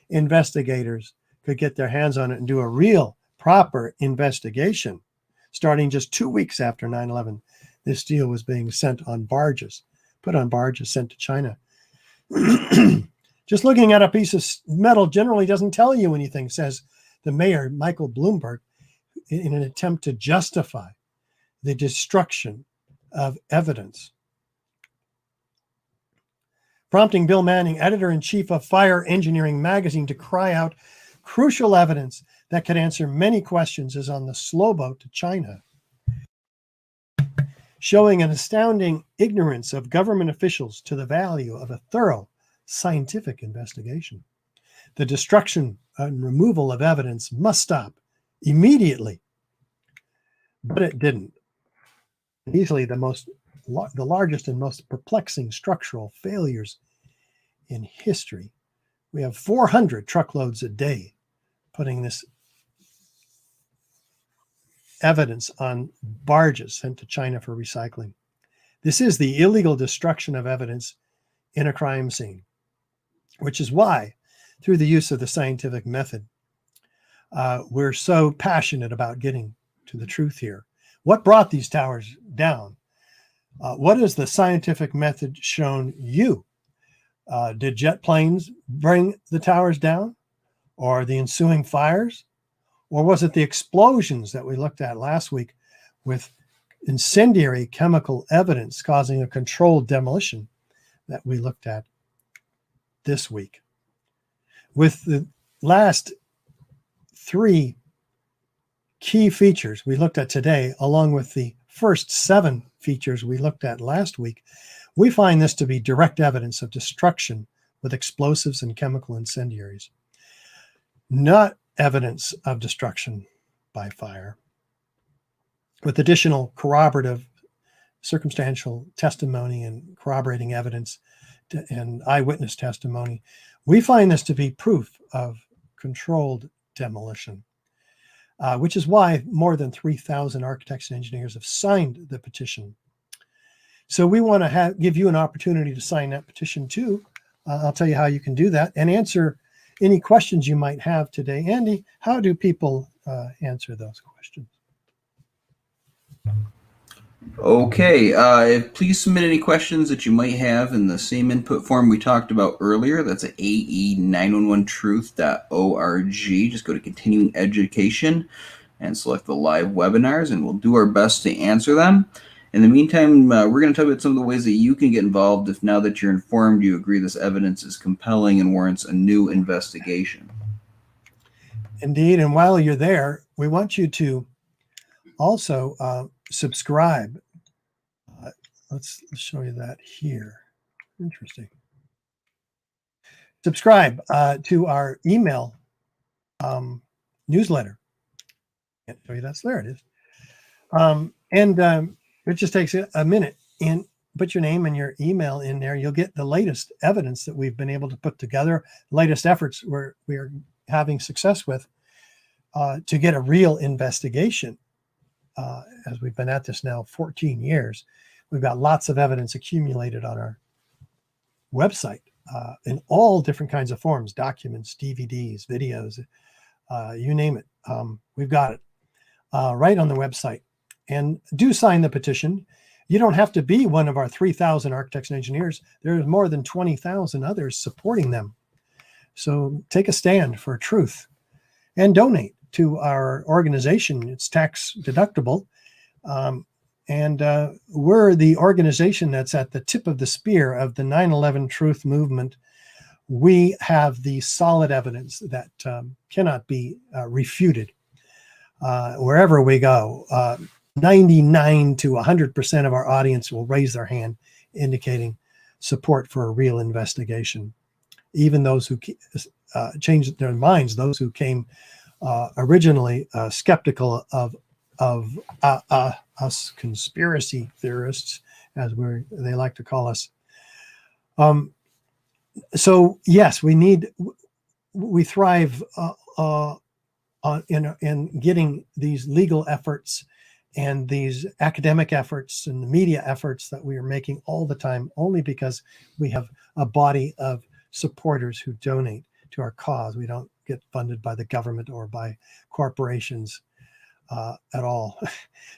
investigators could get their hands on it and do a real, proper investigation. Starting just 2 weeks after 9/11, this steel was being sent on barges, put on barges, sent to China. Just looking at a piece of metal generally doesn't tell you anything, says the mayor, Michael Bloomberg, in an attempt to justify the destruction of evidence. Prompting Bill Manning, editor-in-chief of Fire Engineering magazine, to cry out, crucial evidence that could answer many questions is on the slow boat to China, showing an astounding ignorance of government officials to the value of a thorough scientific investigation. The destruction and removal of evidence must stop immediately. But it didn't. Easily the largest and most perplexing structural failures in history. We have 400 truckloads a day putting this evidence on barges sent to China for recycling. This is the illegal destruction of evidence in a crime scene, which is why, through the use of the scientific method, we're so passionate about getting to the truth here. What brought these towers down? What has the scientific method shown you? Did jet planes bring the towers down, or the ensuing fires? Or was it the explosions that we looked at last week with incendiary chemical evidence causing a controlled demolition that we looked at this week? With the last three key features we looked at today, along with the first 7 features we looked at last week, we find this to be direct evidence of destruction with explosives and chemical incendiaries, not evidence of destruction by fire. With additional corroborative circumstantial testimony and corroborating evidence and eyewitness testimony, we find this to be proof of controlled demolition, which is why more than 3,000 architects and engineers have signed the petition. So we want to give you an opportunity to sign that petition too. I'll tell you how you can do that and answer any questions you might have today. Andy, how do people answer those questions?
Okay, please submit any questions that you might have in the same input form we talked about earlier. That's at ae911truth.org. Just go to continuing education and select the live webinars, and we'll do our best to answer them. In the meantime, we're going to talk about some of the ways that you can get involved if, now that you're informed, you agree this evidence is compelling and warrants a new investigation.
Indeed, and while you're there, we want you to also subscribe. Let's show you that here. Interesting. Subscribe to our email newsletter. Can't show you that's there. It is. It just takes a minute, and put your name and your email in there. You'll get the latest evidence that we've been able to put together, latest efforts we are having success with to get a real investigation. As we've been at this now 14 years, we've got lots of evidence accumulated on our website in all different kinds of forms, documents, DVDs, videos, you name it. We've got it right on the website. And do sign the petition. You don't have to be one of our 3,000 architects and engineers. There's more than 20,000 others supporting them. So take a stand for truth and donate to our organization. It's tax deductible. And we're the organization that's at the tip of the spear of the 9/11 truth movement. We have the solid evidence that cannot be refuted wherever we go. 99 to 100% of our audience will raise their hand, indicating support for a real investigation. Even those who changed their minds, those who came originally skeptical of us conspiracy theorists, as they like to call us. So yes, we thrive in getting these legal efforts and these academic efforts and the media efforts that we are making all the time, only because we have a body of supporters who donate to our cause. We don't get funded by the government or by corporations at all.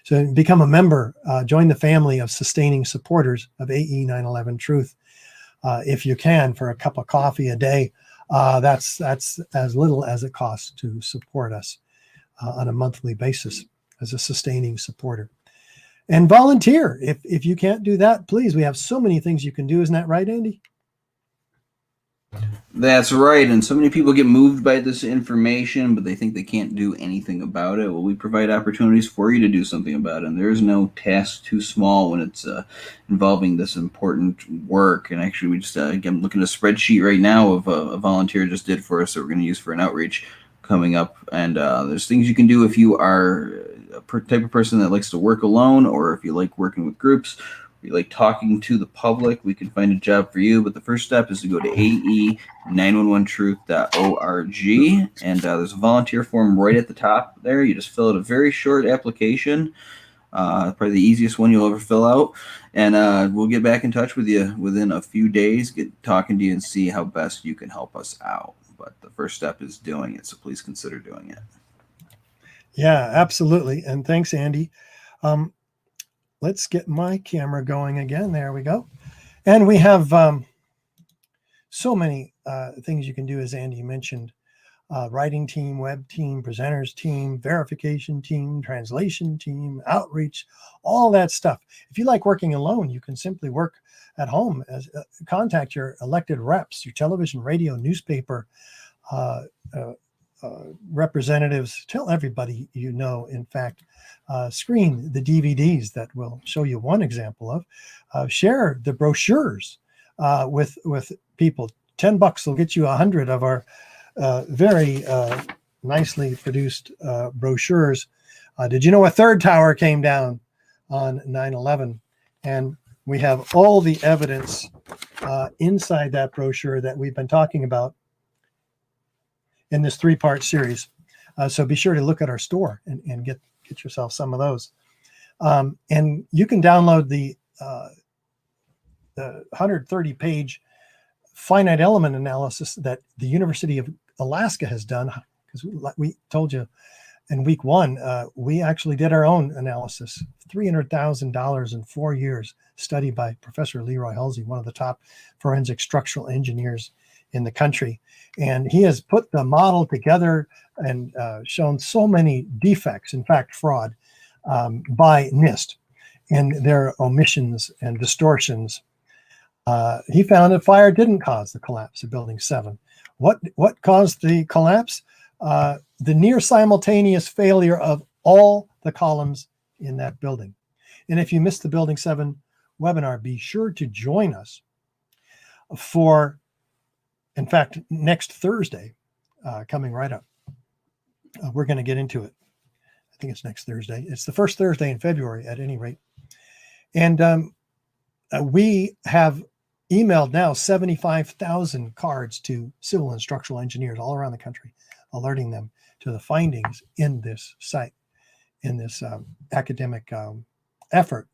So become a member, join the family of sustaining supporters of AE 9/11 Truth. If you can, for a cup of coffee a day, that's as little as it costs to support us on a monthly basis as a sustaining supporter. And volunteer. If you can't do that, please, we have so many things you can do. Isn't that right, Andy?
That's right, and so many people get moved by this information, but they think they can't do anything about it. Well, we provide opportunities for you to do something about it, and there's no task too small when it's involving this important work. And actually, we just, again, looking at a spreadsheet right now of a volunteer just did for us that we're going to use for an outreach coming up. And there's things you can do if you are a type of person that likes to work alone, or if you like working with groups, you like talking to the public, we can find a job for you. But the first step is to go to ae911truth.org, and there's a volunteer form right at the top there. You just fill out a very short application, probably the easiest one you'll ever fill out, and we'll get back in touch with you within a few days, get talking to you and see how best you can help us out. But the first step is doing it, so please consider doing it.
Yeah, absolutely. And thanks, Andy. Let's get my camera going again. There we go. And we have so many things you can do, as Andy mentioned. Writing team, web team, presenters team, verification team, translation team, outreach, all that stuff. If you like working alone, you can simply work at home. Contact your elected reps, your television, radio, newspaper representatives. Tell everybody you know. In fact, screen the DVDs that we'll show you one example of. Share the brochures with people. $10 will get you 100 of our very nicely produced brochures. Did you know a third tower came down on 9/11? And we have all the evidence inside that brochure that we've been talking about in this 3-part series. So be sure to look at our store and get yourself some of those. And you can download the 130-page finite element analysis that the University of Alaska has done, because we told you in week 1, we actually did our own analysis. $300,000 in 4 years, study by Professor Leroy Halsey, one of the top forensic structural engineers in the country. And he has put the model together and shown so many defects, in fact, fraud, by NIST in their omissions and distortions. He found that fire didn't cause the collapse of Building 7. What caused the collapse? The near simultaneous failure of all the columns in that building. And if you missed the Building 7 webinar, be sure to join us for, in fact, next Thursday, coming right up. We're going to get into it. I think it's next Thursday. It's the first Thursday in February at any rate. And we have emailed now 75,000 cards to civil and structural engineers all around the country, alerting them to the findings in this site, in this academic effort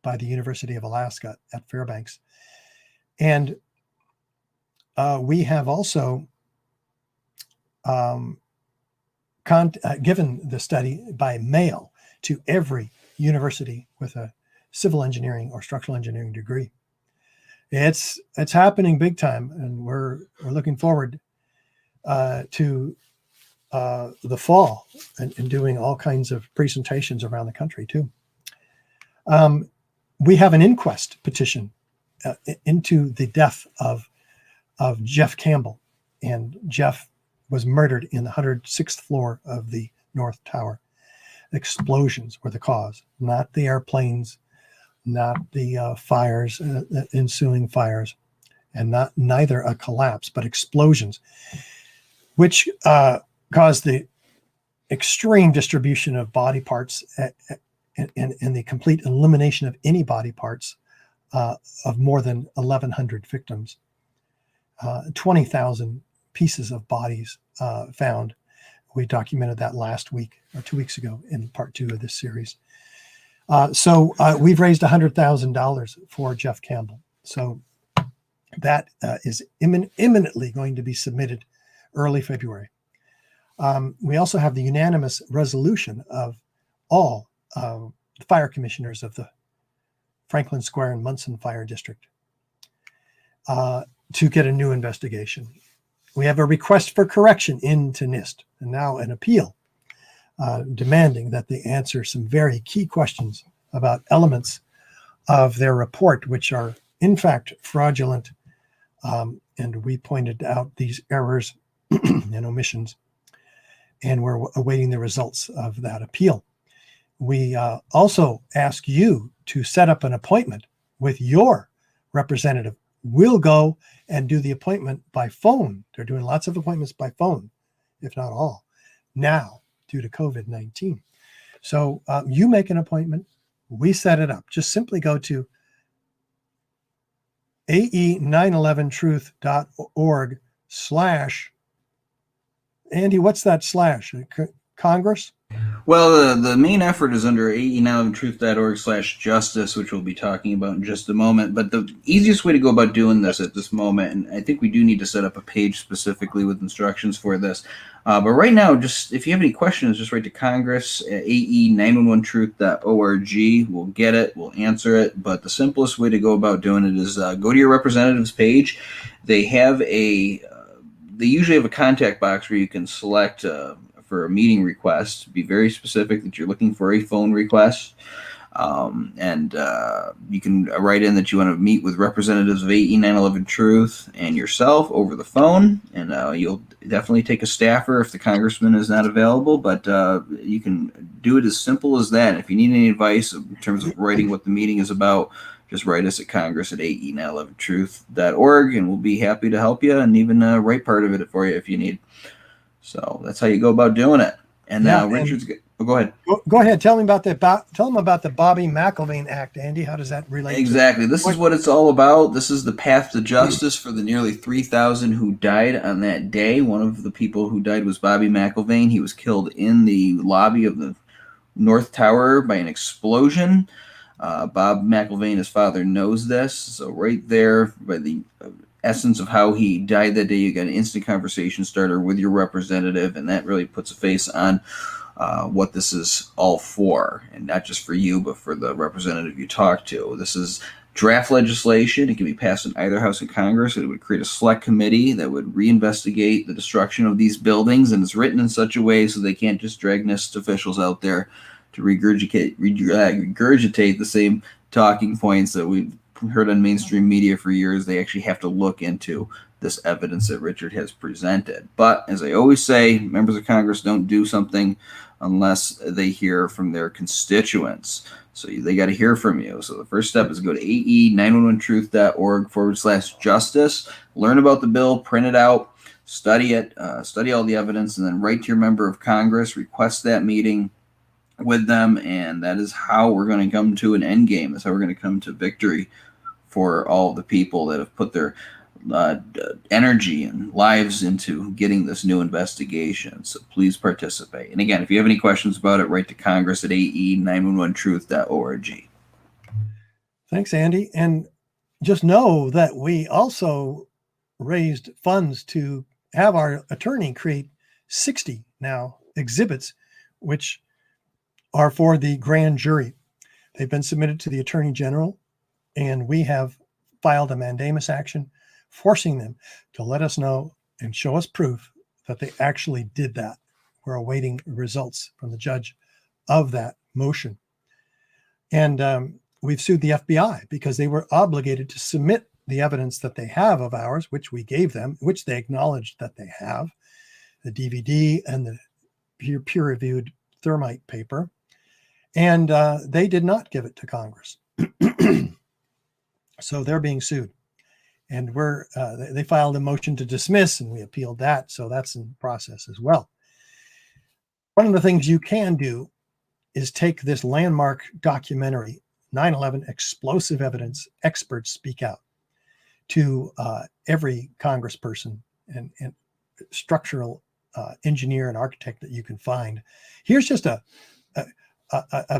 by the University of Alaska at Fairbanks. And we have also given the study by mail to every university with a civil engineering or structural engineering degree. It's happening big time, and we're looking forward to the fall and doing all kinds of presentations around the country too. We have an inquest petition into the death of Jeff Campbell, and Jeff was murdered in the 106th floor of the North Tower. Explosions were the cause, not the airplanes, not the fires, ensuing fires, and neither a collapse, but explosions, which caused the extreme distribution of body parts and the complete elimination of any body parts of more than 1,100 victims. 20,000 pieces of bodies found. We documented that last week or 2 weeks ago in part 2 of this series. So we've raised $100,000 for Jeff Campbell. So that is imminently going to be submitted early February. We also have the unanimous resolution of all fire commissioners of the Franklin Square and Munson Fire District to get a new investigation. We have a request for correction into NIST, and now an appeal demanding that they answer some very key questions about elements of their report, which are in fact fraudulent. And we pointed out these errors and omissions, and we're awaiting the results of that appeal. We also ask you to set up an appointment with your representative. We'll go and do the appointment by phone. They're doing lots of appointments by phone, if not all, now due to COVID-19. So you make an appointment, we set it up. Just simply go to ae911truth.org/ Andy, what's that slash? Congress?
Well, the main effort is under ae911truth.org/justice, which we'll be talking about in just a moment. But the easiest way to go about doing this at this moment, and I think we do need to set up a page specifically with instructions for this. But right now, just if you have any questions, just write to Congress at ae911truth.org. We'll get it, we'll answer it. But the simplest way to go about doing it is go to your representative's page. They have they usually have a contact box where you can select for a meeting request. Be very specific that you're looking for a phone request, and you can write in that you want to meet with representatives of AE911 Truth and yourself over the phone, and you'll definitely take a staffer if the congressman is not available, but you can do it as simple as that. If you need any advice in terms of writing what the meeting is about, just write us at Congress at ae911truth.org, and we'll be happy to help you and even write part of it for you if you need. So that's how you go about doing it. And now Richard's go ahead.
Go ahead. Tell them about the Bobby McIlvaine Act, Andy. How does that relate?
Exactly. This is what it's all about. This is the path to justice for the nearly 3,000 who died on that day. One of the people who died was Bobby McIlvaine. He was killed in the lobby of the North Tower by an explosion. Bob McIlvaine, his father, knows this. So right there, by the essence of how he died that day, you got an instant conversation starter with your representative, and that really puts a face on what this is all for, and not just for you, but for the representative you talk to. This is draft legislation. It can be passed in either house of Congress. It would create a select committee that would reinvestigate the destruction of these buildings, and it's written in such a way so they can't just drag NIST officials out there to regurgitate the same talking points that we've heard on mainstream media for years. They actually have to look into this evidence that Richard has presented. But as I always say, members of Congress don't do something unless they hear from their constituents. So they got to hear from you. So the first step is go to ae911truth.org/justice, learn about the bill, print it out, study it, study all the evidence, and then write to your member of Congress, request that meeting with them, and that is how we're going to come to an end game. That's how we're going to come to victory for all the people that have put their energy and lives into getting this new investigation. So please participate. And again, if you have any questions about it, write to Congress at ae911truth.org.
Thanks, Andy. And just know that we also raised funds to have our attorney create 60 now exhibits, which are for the grand jury. They've been submitted to the Attorney General, and we have filed a mandamus action forcing them to let us know and show us proof that they actually did that. We're awaiting results from the judge of that motion. And we've sued the FBI because they were obligated to submit the evidence that they have of ours, which we gave them, which they acknowledged that they have, the DVD and the peer-reviewed thermite paper. And they did not give it to Congress. So they're being sued. And they filed a motion to dismiss, and we appealed that. So that's in process as well. One of the things you can do is take this landmark documentary, 9/11 Explosive Evidence, Experts Speak Out, to every congressperson and structural engineer and architect that you can find. Here's just a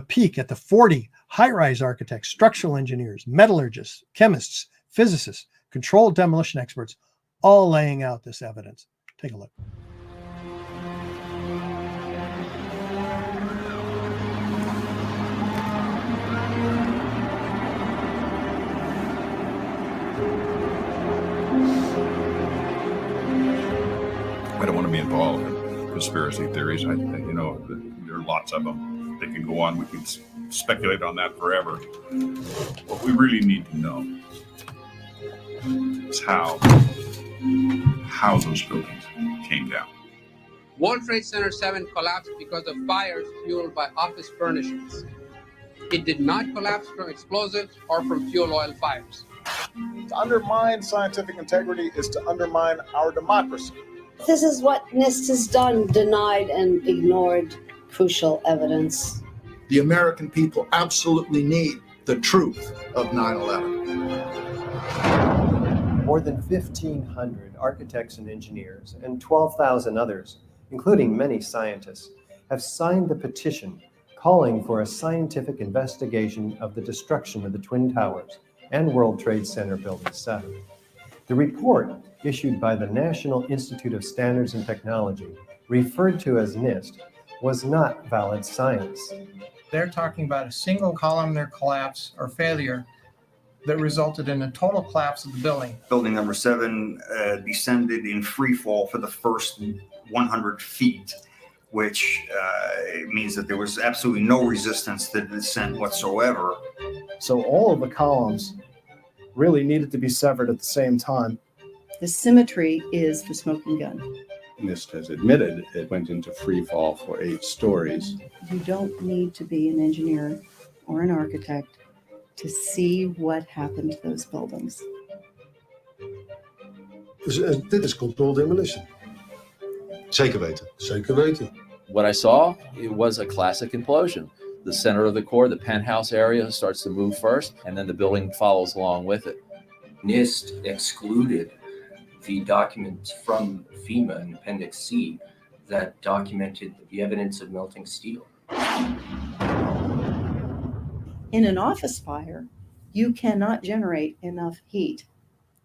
peek at the 40 high-rise architects, structural engineers, metallurgists, chemists, physicists, controlled demolition experts, all laying out this evidence. Take a look.
I don't want to be involved in conspiracy theories. There are lots of them. They can go on. We can speculate on that forever. What we really need to know is how those buildings came down.
World Trade Center 7 collapsed because of fires fueled by office furnishings. It did not collapse from explosives or from fuel oil fires.
To undermine scientific integrity is to undermine our democracy.
This is what NIST has done, denied and ignored crucial evidence.
The American people absolutely need the truth of 9/11.
More than 1,500 architects and engineers and 12,000 others, including many scientists, have signed the petition calling for a scientific investigation of the destruction of the Twin Towers and World Trade Center Building 7. The report, issued by the National Institute of Standards and Technology, referred to as NIST, was not valid science.
They're talking about a single columnar collapse or failure that resulted in a total collapse of the building.
Building number 7 descended in free fall for the first 100 feet, which means that there was absolutely no resistance to the descent whatsoever.
So all of the columns really needed to be severed at the same time.
The symmetry is the smoking gun.
NIST has admitted it went into free fall for 8 stories.
You don't need to be an engineer or an architect to see what happened to those buildings.
Dus dit is controlled demolition. Zeker weten. Zeker weten.
What I saw, it was a classic implosion. The center of the core, the penthouse area, starts to move first, and then the building follows along with it.
NIST excluded the documents from FEMA in Appendix C that documented the evidence of melting steel.
In an office fire, you cannot generate enough heat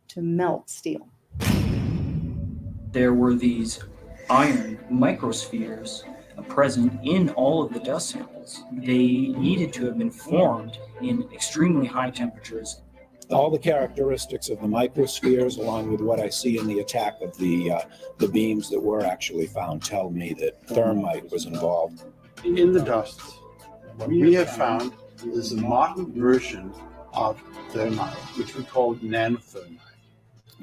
to melt steel.
There were these iron microspheres present in all of the dust samples. They needed to have been formed in extremely high temperatures.
All the characteristics of the microspheres, along with what I see in the attack of the beams that were actually found, tell me that thermite was involved.
In the dust, what we have found is a modern version of thermite, which we call nanothermite.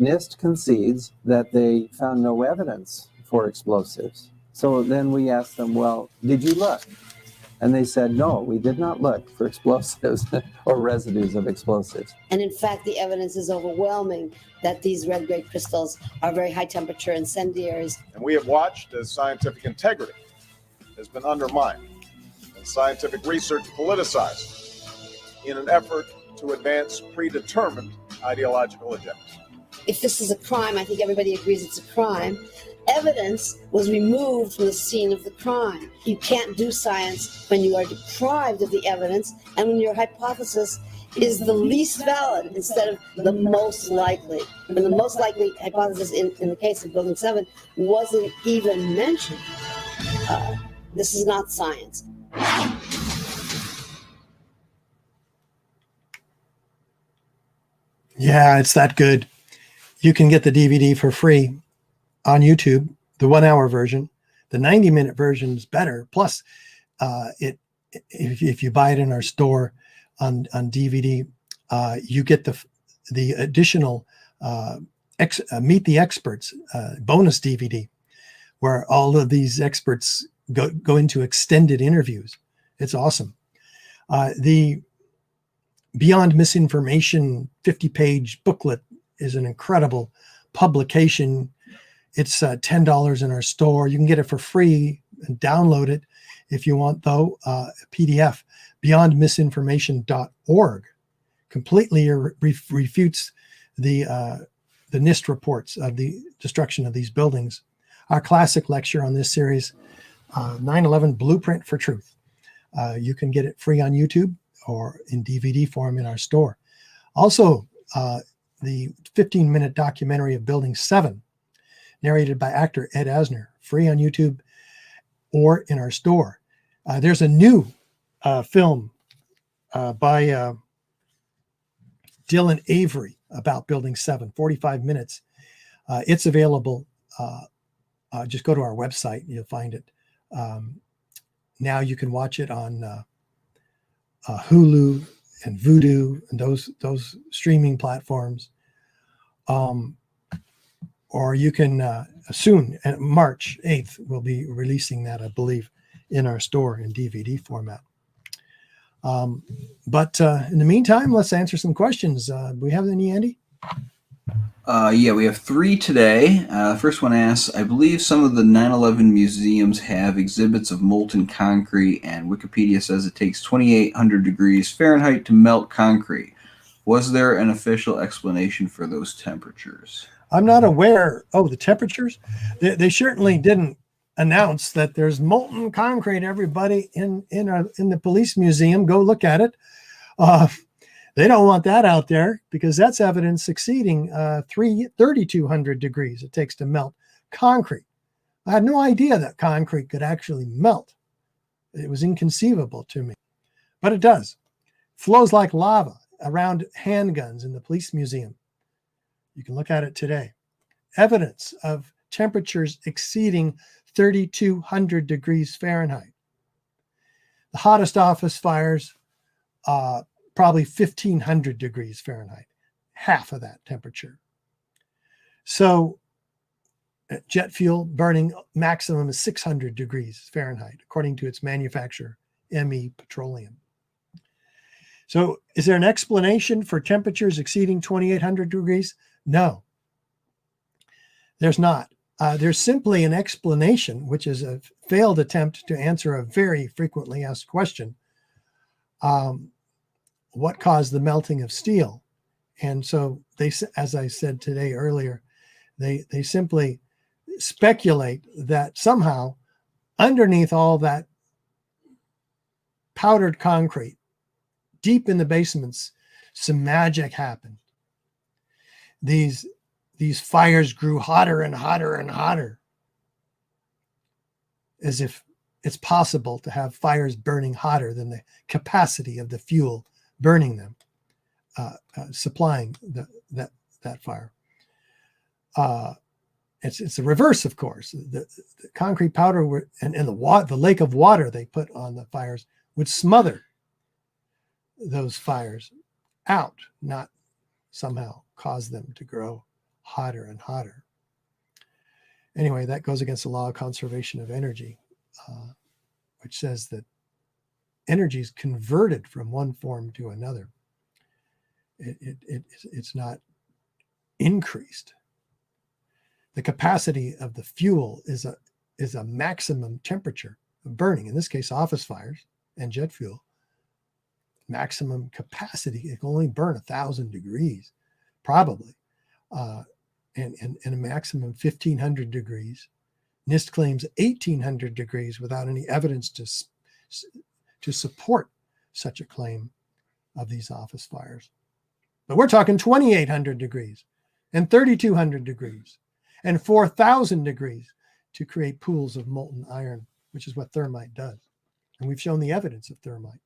NIST concedes that they found no evidence for explosives. So then we asked them, well, did you look? And they said, no, we did not look for explosives or residues of explosives.
And in fact, the evidence is overwhelming that these red-grade crystals are very high-temperature incendiaries.
And we have watched as scientific integrity has been undermined and scientific research politicized in an effort to advance predetermined ideological agendas.
If this is a crime, I think everybody agrees it's a crime. Evidence was removed from the scene of the crime. You can't do science when you are deprived of the evidence and when your hypothesis is the least valid instead of the most likely. And the most likely hypothesis in the case of Building 7 wasn't even mentioned. This is not science.
Yeah, it's that good. You can get the DVD for free on YouTube, the 1-hour version. The 90-minute version is better. Plus, if you buy it in our store on DVD, you get the additional Meet the Experts bonus DVD, where all of these experts go into extended interviews. It's awesome. The Beyond Misinformation 50-page booklet is an incredible publication. It's $10 in our store. You can get it for free and download it if you want, though. PDF, beyondmisinformation.org, completely refutes the NIST reports of the destruction of these buildings. Our classic lecture on this series, 9/11 Blueprint for Truth. You can get it free on YouTube or in DVD form in our store. Also, the 15-minute documentary of Building 7, narrated by actor Ed Asner, free on YouTube or in our store. There's a new film by Dylan Avery about Building 7, 45 minutes. It's available. Just go to our website and you'll find it. Now you can watch it on Hulu and Vudu and those streaming platforms. Or you can soon, March 8th, we'll be releasing that, I believe, in our store in DVD format. But in the meantime, let's answer some questions. Do we have any, Andy?
Yeah, we have 3 today. The first one asks, I believe some of the 9/11 museums have exhibits of molten concrete, and Wikipedia says it takes 2,800 degrees Fahrenheit to melt concrete. Was there an official explanation for those temperatures?
I'm not aware. Oh, the temperatures? They certainly didn't announce that there's molten concrete, everybody, in the police museum. Go look at it. They don't want that out there because that's evidence exceeding 3,200 degrees it takes to melt concrete. I had no idea that concrete could actually melt. It was inconceivable to me, but it does. Flows like lava around handguns in the police museum. You can look at it today. Evidence of temperatures exceeding 3,200 degrees Fahrenheit. The hottest office fires, probably 1,500 degrees Fahrenheit, half of that temperature. So jet fuel burning maximum is 600 degrees Fahrenheit, according to its manufacturer, ME Petroleum. So is there an explanation for temperatures exceeding 2,800 degrees? No, there's not. There's simply an explanation, which is a failed attempt to answer a very frequently asked question. What caused the melting of steel? And so they, as I said today earlier, they simply speculate that somehow underneath all that powdered concrete, deep in the basements, some magic happened. These fires grew hotter and hotter and hotter, as if it's possible to have fires burning hotter than the capacity of the fuel burning them, supplying that fire. It's the reverse, of course. The concrete powder and the lake of water they put on the fires would smother those fires out, not somehow cause them to grow hotter and hotter. Anyway, that goes against the law of conservation of energy, which says that energy is converted from one form to another. It's not increased. The capacity of the fuel is a maximum temperature of burning. In this case, office fires and jet fuel. Maximum capacity, it can only burn 1,000 degrees, probably, and a maximum 1,500 degrees. NIST claims 1,800 degrees without any evidence to support such a claim. of these office fires. But we're talking 2,800 degrees and 3,200 degrees and 4,000 degrees to create pools of molten iron, which is what thermite does. And we've shown the evidence of thermite.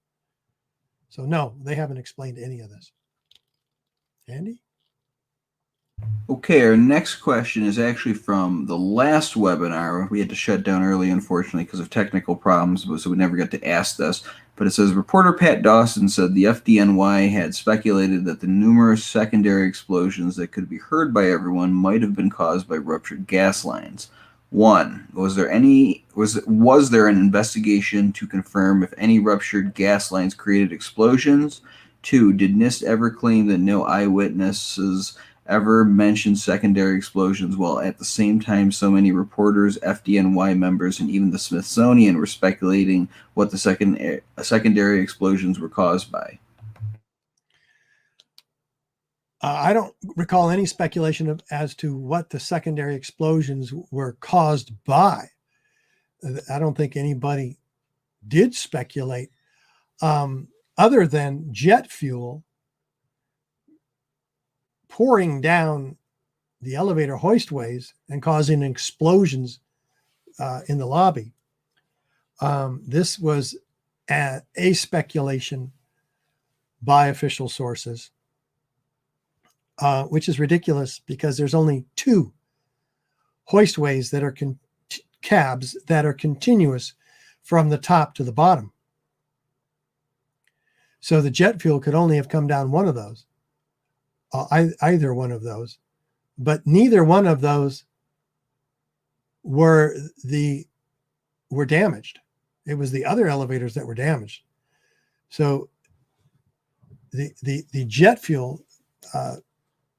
So no, they haven't explained any of this. Andy?
Okay, our next question is actually from the last webinar. We had to shut down early, unfortunately, because of technical problems, so we never got to ask this. But it says, reporter Pat Dawson said the FDNY had speculated that the numerous secondary explosions that could be heard by everyone might have been caused by ruptured gas lines. 1. Was there an investigation to confirm if any ruptured gas lines created explosions? 2. Did NIST ever claim that no eyewitnesses ever mentioned secondary explosions, while at the same time so many reporters, FDNY members, and even the Smithsonian were speculating what the secondary explosions were caused by?
I don't recall any speculation as to what the secondary explosions were caused by. I don't think anybody did speculate, other than jet fuel pouring down the elevator hoistways and causing explosions in the lobby. This was a speculation by official sources, which is ridiculous because there's only 2 hoistways that are cabs that are continuous from the top to the bottom. So the jet fuel could only have come down one of those. Either one of those, but neither one of those were damaged. It was the other elevators that were damaged. So the jet fuel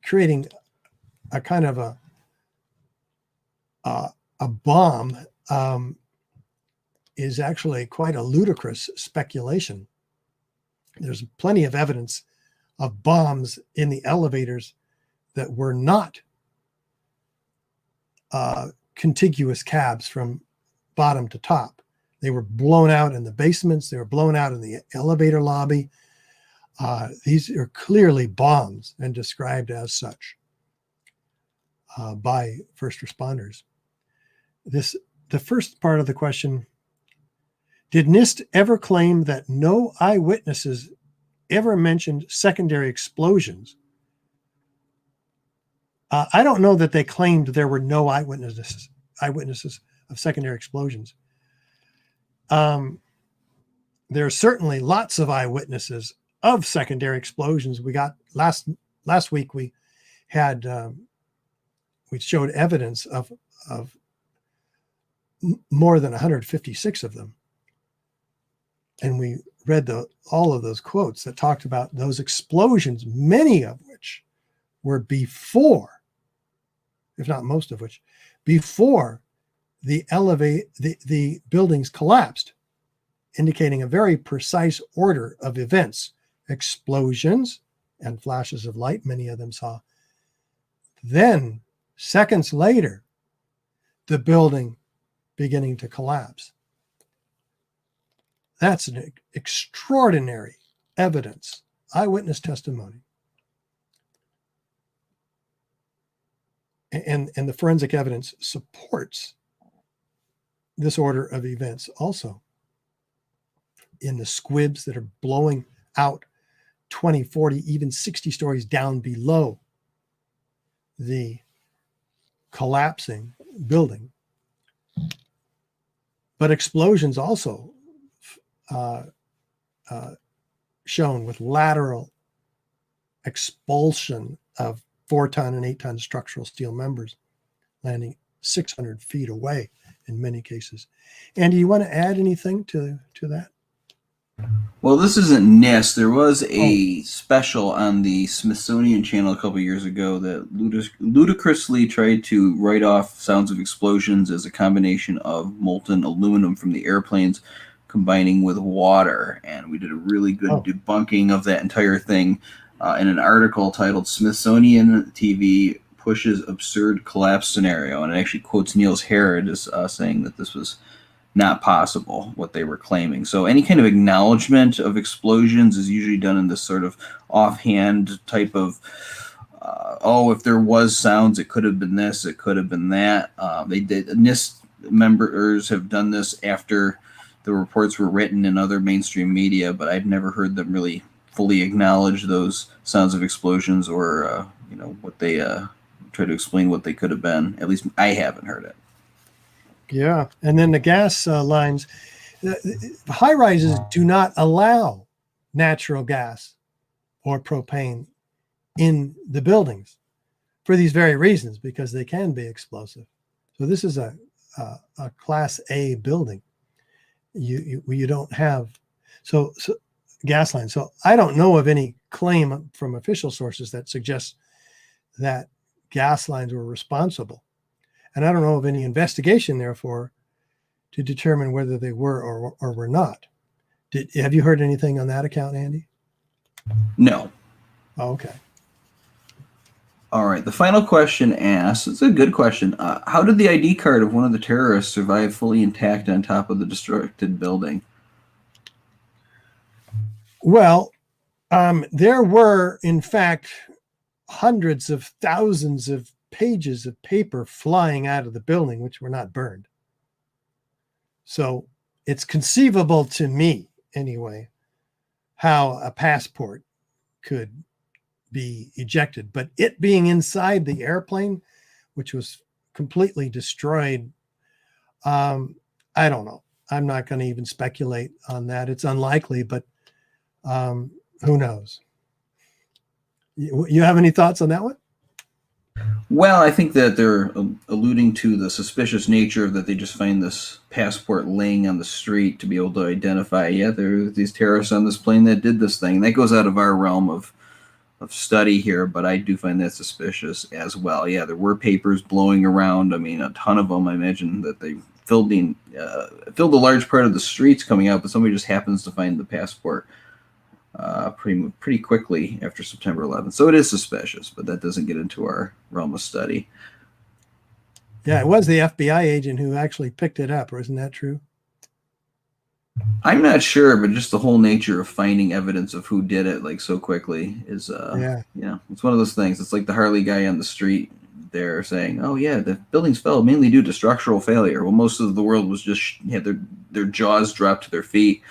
creating a kind of a bomb is actually quite a ludicrous speculation. There's plenty of evidence of bombs in the elevators that were not contiguous cabs from bottom to top. They were blown out in the basements. They were blown out in the elevator lobby. These are clearly bombs and described as such by first responders. The first part of the question, did NIST ever claim that no eyewitnesses ever mentioned secondary explosions? I don't know that they claimed there were no eyewitnesses of secondary explosions. There are certainly lots of eyewitnesses of secondary explosions. We got last week we had we showed evidence of more than 156 of them, and we read all of those quotes that talked about those explosions, many of which were before, if not most of which, before the buildings collapsed, indicating a very precise order of events: explosions and flashes of light, many of them saw. Then, seconds later, the building beginning to collapse. That's an extraordinary evidence, eyewitness testimony. And the forensic evidence supports this order of events also. In the squibs that are blowing out 20, 40, even 60 stories down below the collapsing building. But explosions also shown with lateral expulsion of 4-ton and 8-ton structural steel members landing 600 feet away in many cases. Andy, you want to add anything to that?
Well, this isn't NIST. There was a special on the Smithsonian Channel a couple years ago that ludicrously tried to write off sounds of explosions as a combination of molten aluminum from the airplanes combining with water. And we did a really good debunking of that entire thing in an article titled Smithsonian TV Pushes Absurd Collapse Scenario. And it actually quotes Niels Harrod as saying that this was not possible, what they were claiming. So any kind of acknowledgement of explosions is usually done in this sort of offhand type of, if there was sounds, it could have been this, it could have been that. They did. NIST members have done this after the reports were written in other mainstream media, but I've never heard them really fully acknowledge those sounds of explosions or, what they try to explain what they could have been. At least I haven't heard it.
Yeah. And then the gas lines, high rises do not allow natural gas or propane in the buildings for these very reasons, because they can be explosive. So this is a class A building. You don't have so gas lines. So I don't know of any claim from official sources that suggests that gas lines were responsible. And I don't know of any investigation, therefore, to determine whether they were or were not. Have you heard anything on that account, Andy?
No.
Oh, okay.
All right. The final question asks, it's a good question. How did the ID card of one of the terrorists survive fully intact on top of the destructed building?
Well, there were, in fact, hundreds of thousands of pages of paper flying out of the building, which were not burned. So it's conceivable to me, anyway, how a passport could be ejected. But it being inside the airplane, which was completely destroyed, I don't know. I'm not going to even speculate on that. It's unlikely, but who knows? You have any thoughts on that one?
Well, I think that they're alluding to the suspicious nature of that they just find this passport laying on the street to be able to identify, there are these terrorists on this plane that did this thing. That goes out of our realm of study here, but I do find that suspicious as well. Yeah, there were papers blowing around. I mean, a ton of them. I imagine that they filled a large part of the streets coming out, but somebody just happens to find the passport pretty quickly after September 11th. So it is suspicious, but that doesn't get into our realm of study.
Yeah, it was the FBI agent who actually picked it up, isn't that true?
I'm not sure, but just the whole nature of finding evidence of who did it so quickly is it's one of those things. It's like the Harley guy on the street there saying, "Oh yeah, the buildings fell mainly due to structural failure." Well, most of the world was just had their jaws dropped to their feet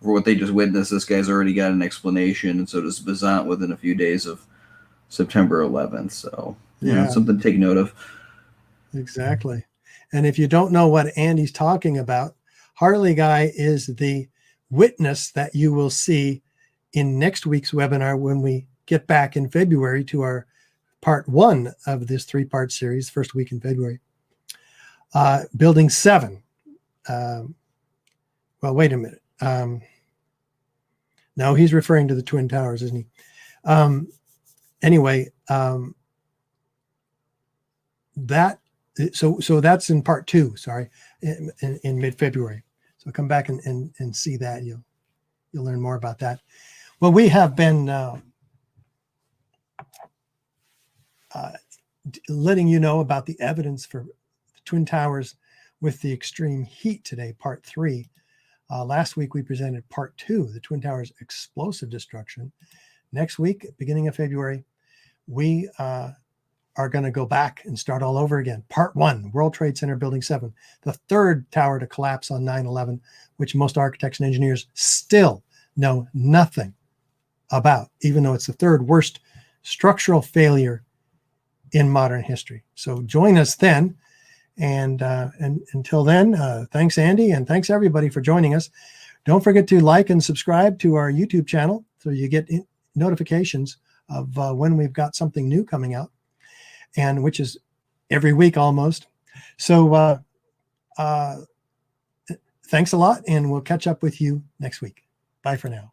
for what they just witnessed. This guy's already got an explanation, and so does Bazant within a few days of September 11th. So something to take note of.
Exactly. And if you don't know what Andy's talking about, Harley Guy is the witness that you will see in next week's webinar when we get back in February to our part 1 of this 3-part series, first week in February. Building 7. Well, wait a minute. No, he's referring to the Twin Towers, isn't he? Anyway, so that's in part 2, sorry, in mid-February. So come back and see that. You'll learn more about that. Well, we have been letting you know about the evidence for the Twin Towers with the extreme heat today, part 3. Last week we presented part 2, the Twin Towers explosive destruction. Next week, beginning of February, we are going to go back and start all over again. Part 1, World Trade Center Building 7, the 3rd tower to collapse on 9/11, which most architects and engineers still know nothing about, even though it's the 3rd worst structural failure in modern history. So join us then. And until then, thanks, Andy, and thanks, everybody, for joining us. Don't forget to like and subscribe to our YouTube channel so you get notifications of when we've got something new coming out, and which is every week almost. So thanks a lot, and we'll catch up with you next week. Bye for now.